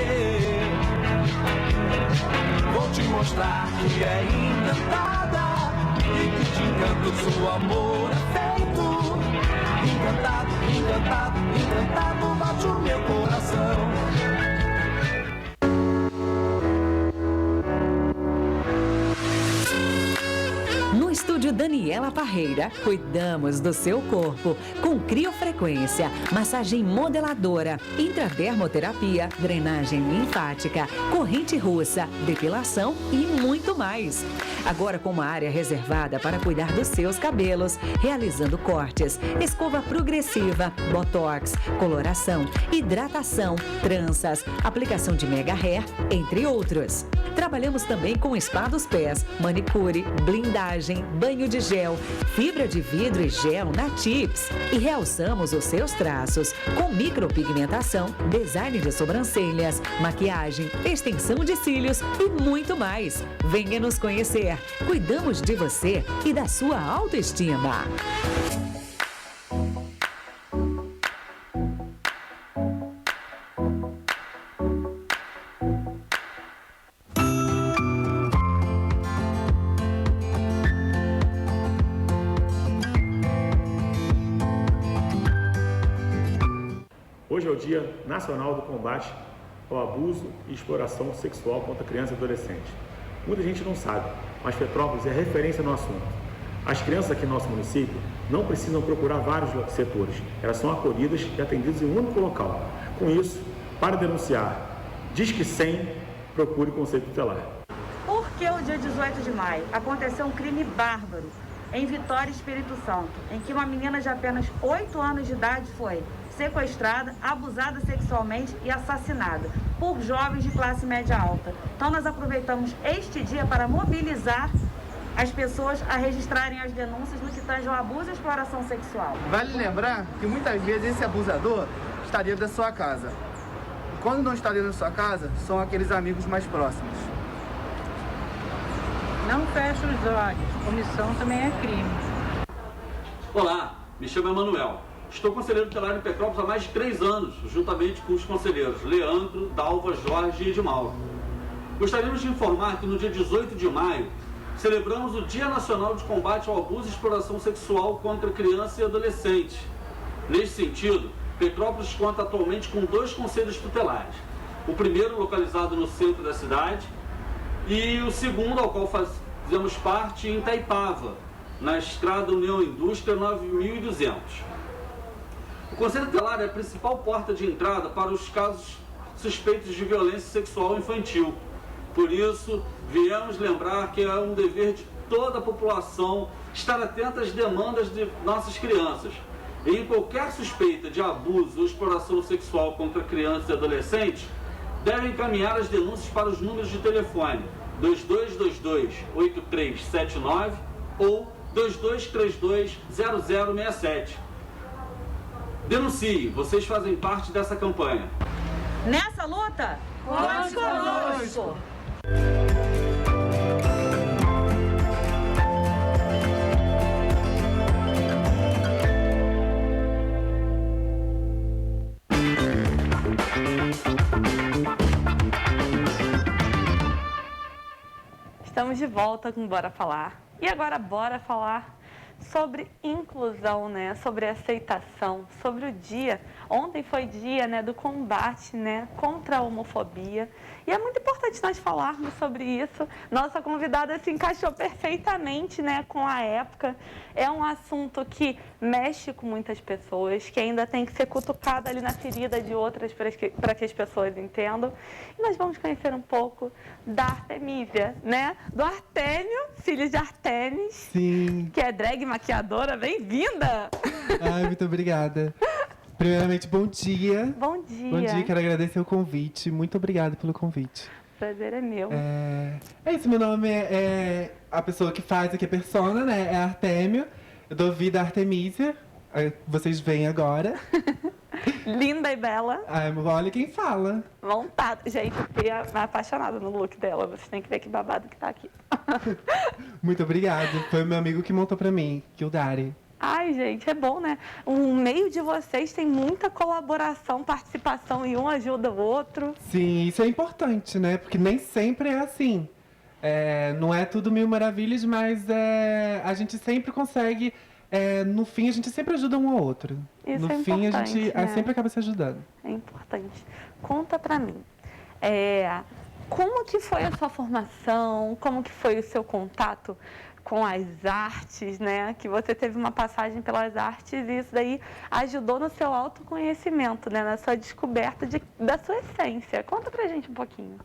Vou te mostrar que é encantada e que te encanta o seu amor é feito. Encantado, encantado, encantado bate o meu coração. No estúdio Daniela Parreira, cuidamos do seu corpo com criofrequência, massagem modeladora, intradermoterapia, drenagem linfática, corrente russa, depilação e muito mais. Agora com uma área reservada para cuidar dos seus cabelos, realizando cortes, escova progressiva, botox, coloração, hidratação, tranças, aplicação de mega hair, entre outros. Trabalhamos também com spa dos pés, manicure, blindagem, banho de gel, fibra de vidro e gel na Tips. E realçamos os seus traços com micropigmentação, design de sobrancelhas, maquiagem, extensão de cílios e muito mais. Venha nos conhecer. Cuidamos de você e da sua autoestima. Hoje é o Dia Nacional do Combate ao Abuso e Exploração Sexual contra Criança e Adolescente. Muita gente não sabe, mas Petrópolis é referência no assunto. As crianças aqui no nosso município não precisam procurar vários setores, elas são acolhidas e atendidas em um único local. Com isso, para denunciar, Disque 100, procure o Conselho Tutelar. Por que o dia 18 de maio aconteceu um crime bárbaro em Vitória, Espírito Santo, em que uma menina de apenas 8 anos de idade foi sequestrada, abusada sexualmente e assassinada por jovens de classe média alta. Então nós aproveitamos este dia para mobilizar as pessoas a registrarem as denúncias no que tange ao abuso e exploração sexual. Vale lembrar que muitas vezes esse abusador está dentro da sua casa. E quando não está dentro da sua casa, são aqueles amigos mais próximos. Não feche os olhos, omissão também é crime. Olá, me chamo Emanuel. Estou conselheiro tutelar em Petrópolis há mais de 3 anos, juntamente com os conselheiros Leandro, Dalva, Jorge e Edmauro. Gostaríamos de informar que no dia 18 de maio, celebramos o Dia Nacional de Combate ao Abuso e Exploração Sexual contra Criança e Adolescente. Neste sentido, Petrópolis conta atualmente com 2 conselhos tutelares. O primeiro localizado no centro da cidade e o segundo, ao qual fazemos parte, em Itaipava, na estrada União Indústria 9200. O Conselho Tutelar é a principal porta de entrada para os casos suspeitos de violência sexual infantil. Por isso, viemos lembrar que é um dever de toda a população estar atenta às demandas de nossas crianças. E em qualquer suspeita de abuso ou exploração sexual contra crianças e adolescentes, devem encaminhar as denúncias para os números de telefone 2222-8379 ou 2232-0067. Denuncie, vocês fazem parte dessa campanha. Nessa luta, conte conosco! Estamos de volta com Bora Falar. E agora bora falar sobre inclusão, né? Sobre aceitação, sobre o dia. Ontem foi dia, né, do combate, né, contra a homofobia. E é muito importante nós falarmos sobre isso. Nossa convidada se encaixou perfeitamente, né, com a época. É um assunto que mexe com muitas pessoas, que ainda tem que ser cutucado ali na ferida de outras para que as pessoas entendam. E nós vamos conhecer um pouco da Artemísia, né? Do Artêmio, filho de Artemis. Sim. Que é drag maquiadora. Bem-vinda! Ai, muito obrigada. Primeiramente, bom dia. Bom dia. Bom dia, quero agradecer o convite. Muito obrigado pelo convite. O prazer é meu. É isso, meu nome é a pessoa que faz aqui a persona, né? É Artêmio. Eu dou vida a Artemísia. Vocês veem agora. Linda e bela. Ai, olha quem fala. Montada. Gente, eu fiquei apaixonada no look dela. Vocês têm que ver que babado que tá aqui. Muito obrigado. Foi o meu amigo que montou pra mim, que o Dari. Ai, gente, é bom, né? O meio de vocês tem muita colaboração, participação e um ajuda o outro. Sim, isso é importante, né? Porque nem sempre é assim. Não é tudo mil maravilhas, mas a gente sempre consegue... no fim, a gente sempre ajuda um ao outro. Isso no é fim, a importante, gente né? sempre acaba se ajudando. É importante. Conta pra mim. Como que foi a sua formação? Como que foi o seu contato com as artes, né? Que você teve uma passagem pelas artes e isso daí ajudou no seu autoconhecimento, né? Na sua descoberta da sua essência. Conta pra gente um pouquinho.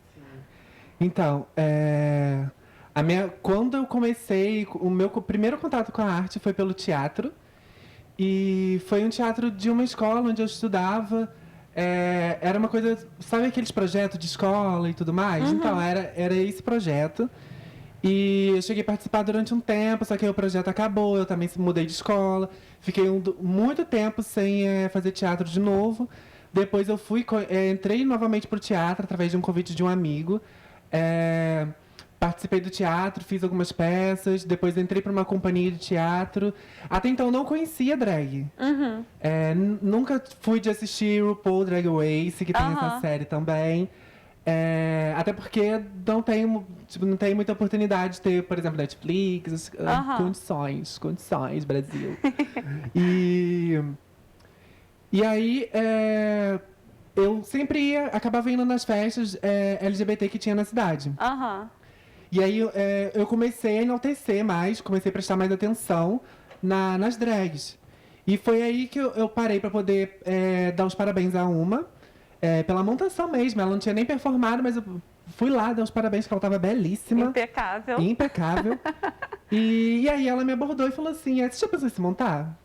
Então, quando eu comecei, o meu primeiro contato com a arte foi pelo teatro. E foi um teatro de uma escola onde eu estudava. Era uma coisa, sabe aqueles projetos de escola e tudo mais? Uhum. Então, era esse projeto. E eu cheguei a participar durante um tempo, só que aí o projeto acabou, eu também mudei de escola. Fiquei muito tempo sem fazer teatro de novo. Depois eu entrei novamente para o teatro através de um convite de um amigo. Participei do teatro, fiz algumas peças, depois entrei para uma companhia de teatro. Até então não conhecia drag. Uhum. Nunca fui de assistir o RuPaul Drag Race, que tem essa série também. Até porque não tem muita oportunidade de ter, por exemplo, Netflix, condições, Brasil. E aí, eu sempre acabava indo nas festas LGBT que tinha na cidade. E aí, eu comecei a enaltecer mais, comecei a prestar mais atenção nas drags. E foi aí que eu parei para poder dar os parabéns a uma. Pela montação mesmo, ela não tinha nem performado, mas eu fui lá, dei os parabéns, que ela tava belíssima. Impecável. Impecável. E aí ela me abordou e falou assim, você já pensou em se montar?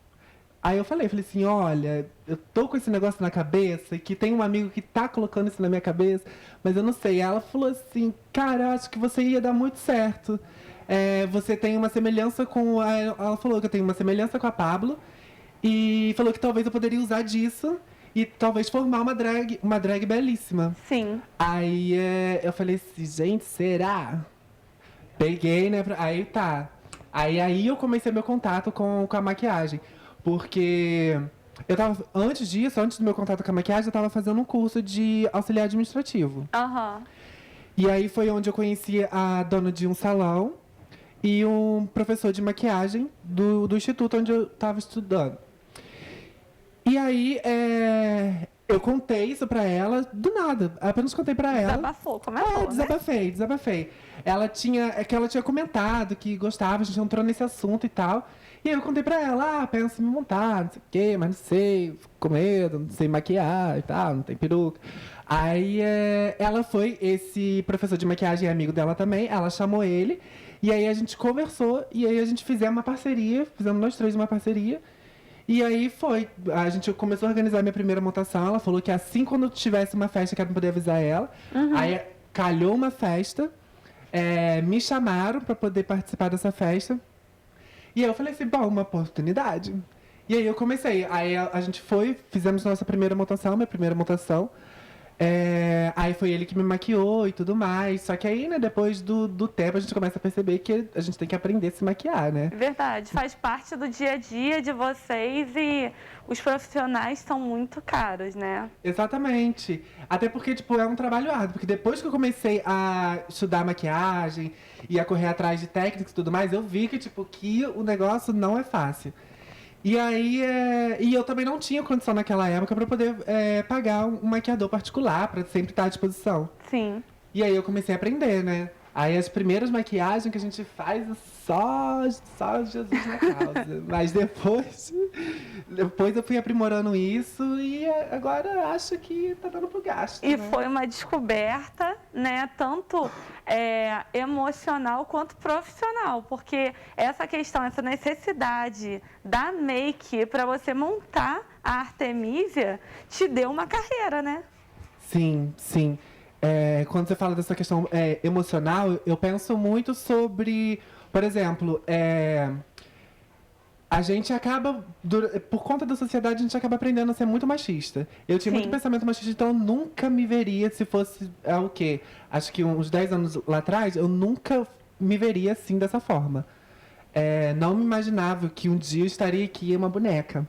Aí eu falei assim, olha, eu tô com esse negócio na cabeça, que tem um amigo que tá colocando isso na minha cabeça, mas eu não sei. Ela falou assim, cara, acho que você ia dar muito certo. Você tem uma semelhança com... Ela falou que eu tenho uma semelhança com a Pablo, e falou que talvez eu poderia usar disso e talvez formar uma drag belíssima. Sim. Aí eu falei assim, gente, será? Peguei, né? Aí tá. Aí eu comecei meu contato com a maquiagem. Porque eu tava, antes do meu contato com a maquiagem, eu tava fazendo um curso de auxiliar administrativo. Aham. E aí foi onde eu conheci a dona de um salão e um professor de maquiagem do instituto onde eu tava estudando. E aí eu contei isso pra ela do nada. Apenas contei pra ela. Desabafou, comentou, Desabafei. Ela tinha comentado que gostava, a gente entrou nesse assunto e tal. E aí eu contei pra ela, penso em me montar, não sei o quê, mas não sei, fico com medo, não sei maquiar e tal, não tem peruca. Aí ela foi, esse professor de maquiagem é amigo dela também, ela chamou ele, e aí a gente conversou, e aí a gente fizemos nós três uma parceria. E aí a gente começou a organizar a minha primeira montação, ela falou que assim quando tivesse uma festa que ela não poder avisar ela. Uhum. Aí calhou uma festa, me chamaram pra poder participar dessa festa. E aí eu falei assim, bom, uma oportunidade. E aí eu comecei, aí a gente fizemos minha primeira montação. Aí foi ele que me maquiou e tudo mais. Só que aí, né, depois do tempo, a gente começa a perceber que a gente tem que aprender a se maquiar, né? Verdade, faz parte do dia a dia de vocês e os profissionais são muito caros, né? Exatamente. Até porque, tipo, é um trabalho árduo. Porque depois que eu comecei a estudar maquiagem e a correr atrás de técnicas e tudo mais, eu vi que, tipo, que o negócio não é fácil. E aí, e eu também não tinha condição naquela época para poder pagar um maquiador particular, para sempre estar à disposição. Sim. E aí eu comecei a aprender, né? Aí as primeiras maquiagens que a gente faz é só Jesus na causa. Mas depois eu fui aprimorando isso e agora acho que tá dando pro gasto. E né? foi uma descoberta, né? Tanto emocional quanto profissional. Porque essa questão, essa necessidade da make para você montar a Artemisia te deu uma carreira, né? Sim, sim. Quando você fala dessa questão emocional, eu penso muito sobre, por exemplo, a gente acaba, por conta da sociedade, a gente acaba aprendendo a ser muito machista. Eu tinha muito pensamento machista, então eu nunca me veria se fosse o quê? Acho que uns 10 anos lá atrás, eu nunca me veria assim, dessa forma. Não me imaginava que um dia eu estaria aqui uma boneca.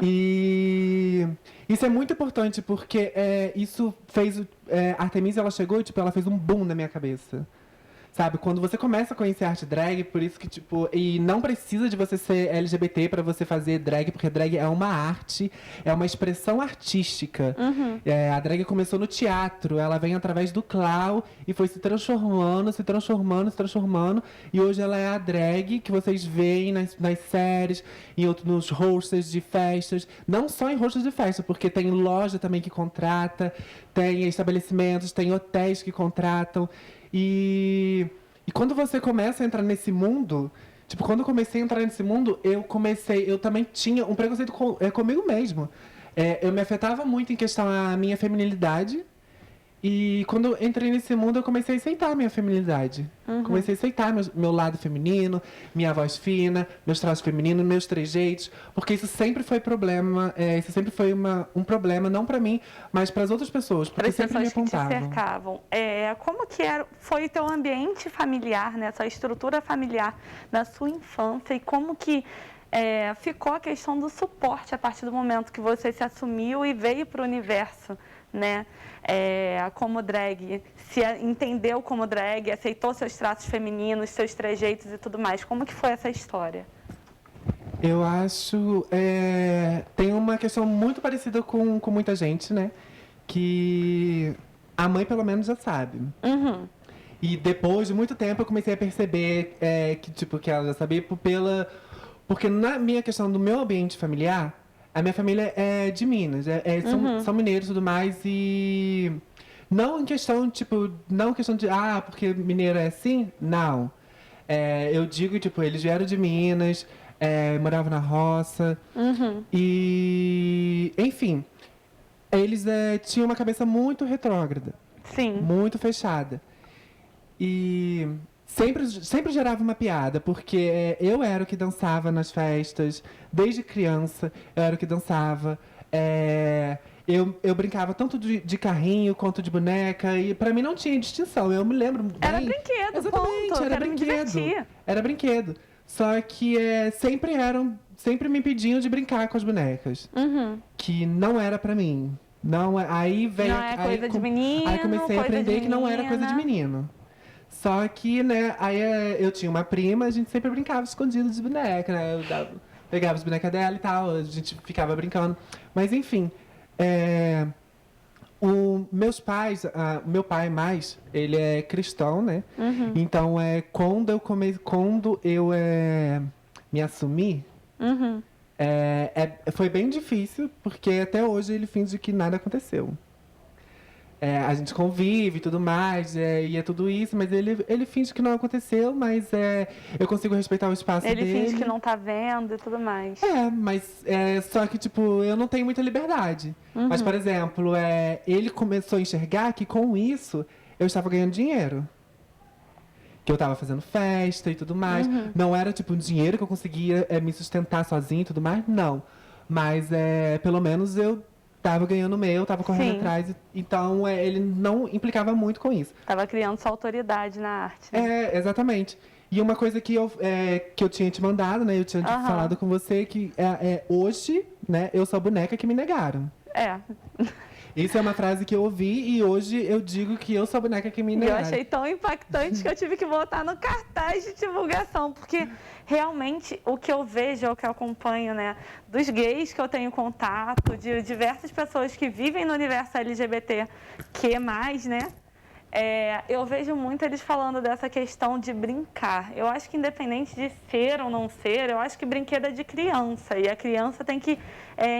E isso é muito importante porque isso fez... a Artemisia, ela chegou e tipo, ela fez um boom na minha cabeça. Sabe, quando você começa a conhecer arte drag, por isso que, tipo... E não precisa de você ser LGBT pra você fazer drag, porque drag é uma arte, é uma expressão artística. Uhum. A drag começou no teatro, ela vem através do clown e foi se transformando. E hoje ela é a drag que vocês veem nas séries, nos hosters de festas. Não só em hosters de festa, porque tem loja também que contrata, tem estabelecimentos, tem hotéis que contratam. E quando você começa a entrar nesse mundo, tipo, quando eu comecei a entrar nesse mundo, eu também tinha um preconceito comigo mesmo. Eu me afetava muito em questão à minha feminilidade. E quando eu entrei nesse mundo, eu comecei a aceitar a minha feminilidade. Uhum. Comecei a aceitar meu lado feminino, minha voz fina, meus traços femininos, meus trejeitos. Porque isso sempre foi problema, isso sempre foi um problema, não pra mim, mas pras outras pessoas. Porque sempre me apontavam. Que te cercavam. Como que foi o teu ambiente familiar, né? Sua estrutura familiar na sua infância e como que ficou a questão do suporte a partir do momento que você se assumiu e veio para o universo, né? Como drag, se entendeu como drag, aceitou seus traços femininos, seus trejeitos e tudo mais. Como que foi essa história? Eu acho... tem uma questão muito parecida com muita gente, né? Que a mãe, pelo menos, já sabe. Uhum. E depois de muito tempo, eu comecei a perceber que ela já sabia porque na minha questão do meu ambiente familiar, a minha família é de Minas, são mineiros e tudo mais, e não em questão, tipo, de, porque mineiro é assim, não. Eu digo, tipo, eles vieram de Minas, morava na roça. E, enfim, eles tinham uma cabeça muito retrógrada. Sim. Muito fechada. E sempre gerava uma piada, porque eu era o que dançava nas festas, desde criança eu era o que dançava. Eu brincava tanto de carrinho quanto de boneca, e pra mim não tinha distinção. Eu me lembro bem. Era brinquedo, exatamente, ponto. era Eu quero me brinquedo. divertir. Era brinquedo. Só que sempre me pediam de brincar com as bonecas. Que não era pra mim. Não, aí veio. Não é coisa de menino. Aí comecei a aprender que não era coisa de menino. Só que, né, aí eu tinha uma prima, a gente sempre brincava escondido de boneca, né? Eu pegava as bonecas dela e tal, a gente ficava brincando. Mas enfim, meus pais, meu pai mais, ele é cristão, né? Então, quando eu me assumi, foi bem difícil, porque até hoje ele finge que nada aconteceu. A gente convive e tudo mais, e é tudo isso, mas ele finge que não aconteceu, mas eu consigo respeitar o espaço dele. Ele finge que não tá vendo e tudo mais. Mas só que, tipo, eu não tenho muita liberdade. Mas, por exemplo, ele começou a enxergar que com isso eu estava ganhando dinheiro. Que eu estava fazendo festa e tudo mais. Não era, tipo, um dinheiro que eu conseguia me sustentar sozinho e tudo mais, não. Mas, pelo menos eu tava ganhando o meu, tava correndo atrás, então ele não implicava muito com isso. Tava criando sua autoridade na arte. Né? Exatamente. E uma coisa que eu tinha te mandado, né, eu tinha falado com você, que hoje, né, eu sou a boneca que me negaram. Isso é uma frase que eu ouvi e hoje eu digo que eu sou a boneca que me negaram. Eu achei tão impactante que eu tive que botar no cartaz de divulgação, porque realmente o que eu vejo, o que eu acompanho, né, dos gays que eu tenho contato, de diversas pessoas que vivem no universo LGBT, né, eu vejo muito eles falando dessa questão de brincar. Eu acho que independente de ser ou não ser, eu acho que brinquedo é de criança e a criança tem que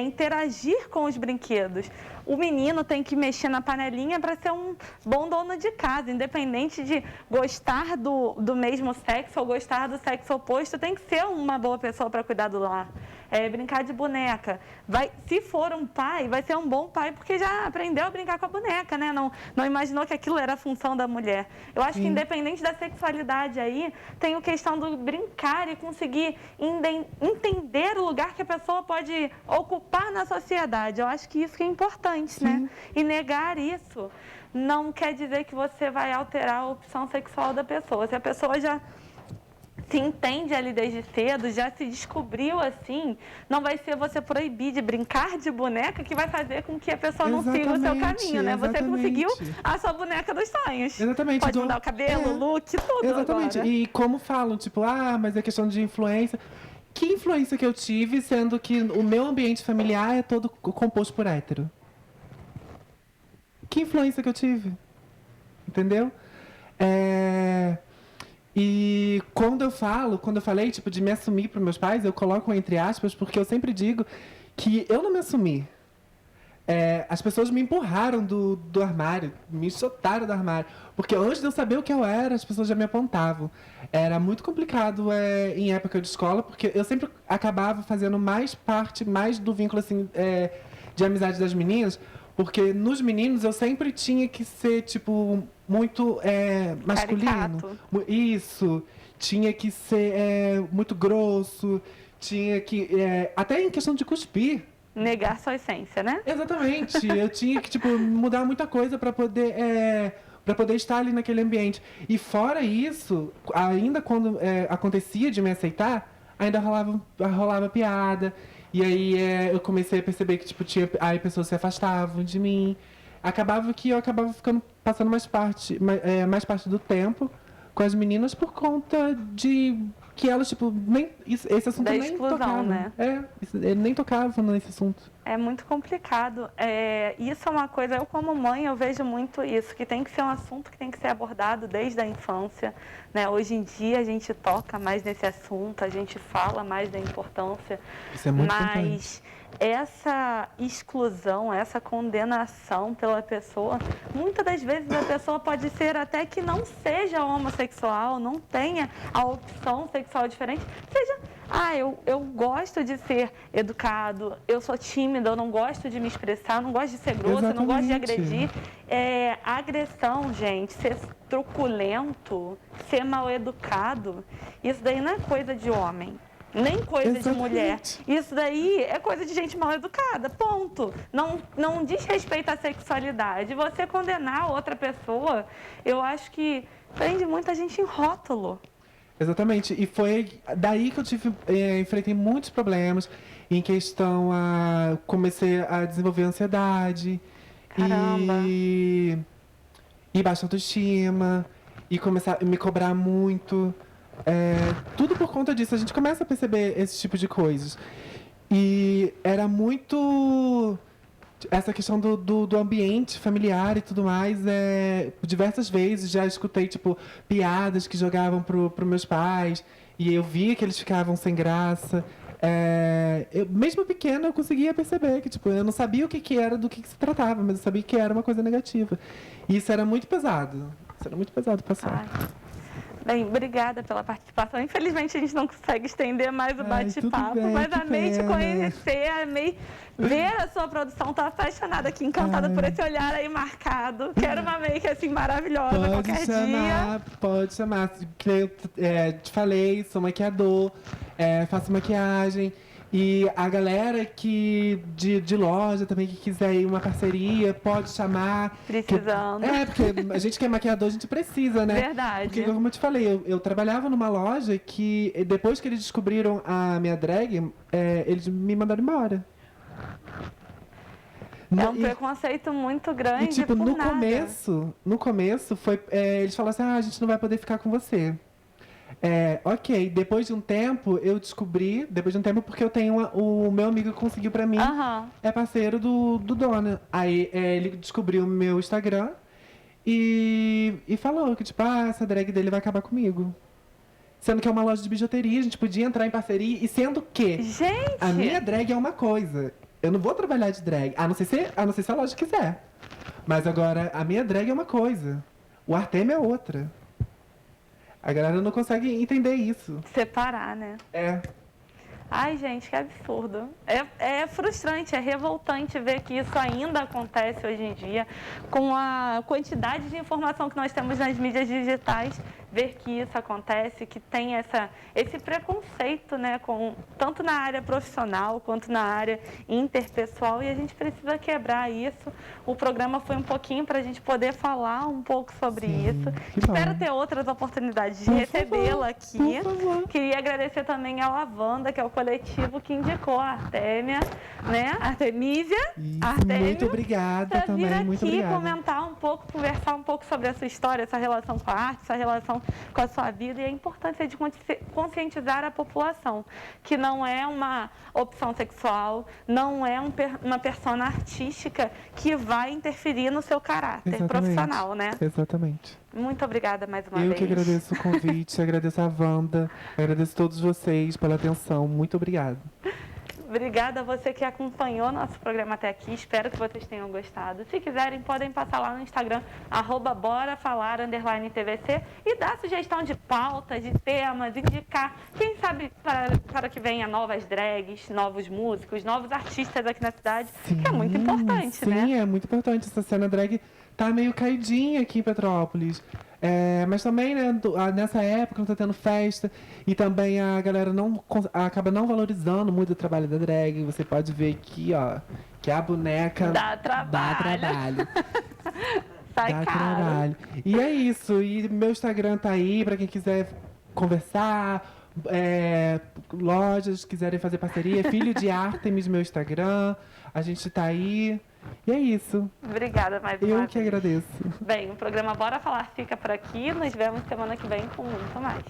interagir com os brinquedos. O menino tem que mexer na panelinha para ser um bom dono de casa, independente de gostar do mesmo sexo ou gostar do sexo oposto, tem que ser uma boa pessoa para cuidar do lar. Brincar de boneca. Se for um pai, vai ser um bom pai, porque já aprendeu a brincar com a boneca, né? Não imaginou que aquilo era a função da mulher. Eu acho que independente da sexualidade aí, tem a questão do brincar e conseguir entender o lugar que a pessoa pode ocupar na sociedade. Eu acho que isso que é importante, né? E negar isso não quer dizer que você vai alterar a opção sexual da pessoa. Se a pessoa já se entende ali desde cedo, já se descobriu assim, não vai ser você proibir de brincar de boneca que vai fazer com que a pessoa não siga o seu caminho, né? Você conseguiu a sua boneca dos sonhos. Exatamente. Pode mudar o cabelo, o look, tudo. Exatamente. Agora. E como falam, tipo, mas é questão de influência. Que influência que eu tive, sendo que o meu ambiente familiar é todo composto por hétero? Que influência que eu tive? Entendeu? E quando eu falei, tipo, de me assumir para meus pais, eu coloco entre aspas, porque eu sempre digo que eu não me assumi. As pessoas me empurraram do armário, me soltaram do armário. Porque antes de eu saber o que eu era, as pessoas já me apontavam. Era muito complicado em época de escola, porque eu sempre acabava fazendo mais do vínculo, assim, de amizade das meninas. Porque nos meninos eu sempre tinha que ser, tipo, muito masculino. Caricato. Isso. Tinha que ser muito grosso. Tinha que... até em questão de cuspir. Negar sua essência, né? Exatamente. Eu tinha que, tipo, mudar muita coisa para poder estar ali naquele ambiente. E fora isso, ainda quando acontecia de me aceitar, ainda rolava piada. E aí eu comecei a perceber que, tipo, aí pessoas se afastavam de mim. Acabava que eu acabava passando mais parte do tempo com as meninas por conta de que elas, tipo, esse assunto da nem exclusão, tocava. Né? Ele nem tocava nesse assunto. É muito complicado. Isso é uma coisa, eu como mãe, eu vejo muito isso, que tem que ser um assunto que tem que ser abordado desde a infância. Né? Hoje em dia a gente toca mais nesse assunto, a gente fala mais da importância. Isso é muito mas importante. Essa exclusão, essa condenação pela pessoa, muitas das vezes a pessoa pode ser até que não seja homossexual, não tenha a opção sexual diferente, seja eu gosto de ser educado, eu sou tímida, eu não gosto de me expressar, eu não gosto de ser grossa, eu não gosto de agredir. Agressão, gente, ser truculento, ser mal educado, isso daí não é coisa de homem. Nem coisa de mulher. Isso daí é coisa de gente mal educada, ponto. Não diz respeito à sexualidade. Você condenar outra pessoa, eu acho que prende muita gente em rótulo. Exatamente. E foi daí que eu enfrentei muitos problemas em questão comecei a desenvolver ansiedade. Caramba. E baixa autoestima. E começar a me cobrar muito. Tudo por conta disso. A gente começa a perceber esse tipo de coisas. E era muito... Essa questão do ambiente familiar e tudo mais, diversas vezes já escutei, tipo, piadas que jogavam pro meus pais, e eu via que eles ficavam sem graça. Mesmo pequena, eu conseguia perceber que, tipo, eu não sabia o que era, do que se tratava, mas eu sabia que era uma coisa negativa. E isso era muito pesado. Isso era muito pesado passar. Bem, obrigada pela participação. Infelizmente, a gente não consegue estender mais o bate-papo, mas amei te conhecer, amei ver a sua produção. Tô apaixonada aqui, encantada por esse olhar aí marcado. Quero uma make assim maravilhosa qualquer dia. Pode chamar. Que eu te falei, sou maquiador, faço maquiagem. E a galera de loja também que quiser ir uma parceria, pode chamar. Precisando. Porque a gente que é maquiador, a gente precisa, né? Verdade. Porque, como eu te falei, eu trabalhava numa loja que, depois que eles descobriram a minha drag, eles me mandaram embora. É um preconceito muito grande. E, tipo, por no nada. começo, foi, eles falaram assim, a gente não vai poder ficar com você. Ok, depois de um tempo, eu descobri, porque eu tenho o meu amigo que conseguiu pra mim, é parceiro do dono. Aí ele descobriu o meu Instagram e falou que, tipo, essa drag dele vai acabar comigo. Sendo que é uma loja de bijuteria, a gente podia entrar em parceria, e sendo que a minha drag é uma coisa. Eu não vou trabalhar de drag, a não ser se a loja quiser. Mas agora, a minha drag é uma coisa, o Artemio é outra. A galera não consegue entender isso. Separar, né? Ai, gente, que absurdo. É frustrante, é revoltante ver que isso ainda acontece hoje em dia, com a quantidade de informação que nós temos nas mídias digitais, ver que isso acontece, que tem esse preconceito, né, tanto na área profissional quanto na área interpessoal, e a gente precisa quebrar isso. O programa foi um pouquinho para a gente poder falar um pouco sobre isso. Espero ter outras oportunidades de recebê-la aqui. Queria agradecer também ao Lavanda, que é o coletivo que indicou a Artemia, né? Artemisia. Muito obrigada também, muito obrigada. Comentar um pouco, conversar um pouco sobre a sua história, essa relação com a arte, essa relação com a sua vida e a importância de conscientizar a população, que não é uma opção sexual, não é uma persona artística que vai interferir no seu caráter profissional, né? Exatamente. Muito obrigada mais uma vez. Eu que agradeço o convite, agradeço a Wanda, agradeço a todos vocês pela atenção. Muito obrigado. Obrigada a você que acompanhou nosso programa até aqui. Espero que vocês tenham gostado. Se quiserem, podem passar lá no Instagram, @borafalar_tvc, e dar sugestão de pautas, de temas, indicar, quem sabe, para que venha novas drags, novos músicos, novos artistas aqui na cidade, que é muito importante, né? Sim, é muito importante. Essa cena drag tá meio caidinha aqui em Petrópolis. Mas também, né, nessa época não tá tendo festa, e também a galera acaba não valorizando muito o trabalho da drag. Você pode ver aqui, ó, que a boneca dá trabalho. Dá trabalho. E é isso. E meu Instagram tá aí pra quem quiser conversar. Lojas quiserem fazer parceria, Filho de Artemis, meu Instagram. A gente tá aí. E é isso. Obrigada mais uma vez. Eu que agradeço. Bem, o programa Bora Falar fica por aqui. Nos vemos semana que vem com muito mais.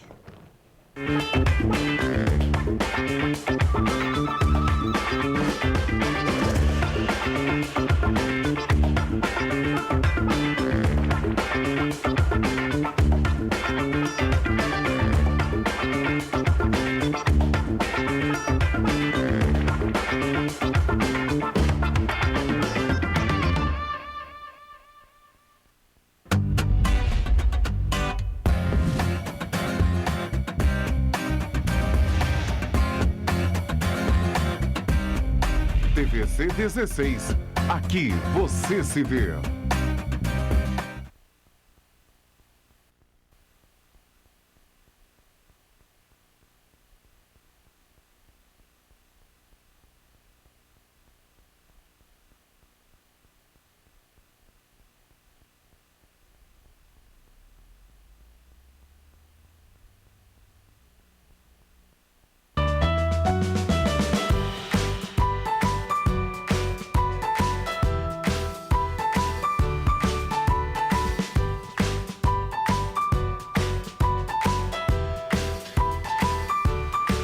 TVC 16. Aqui você se vê.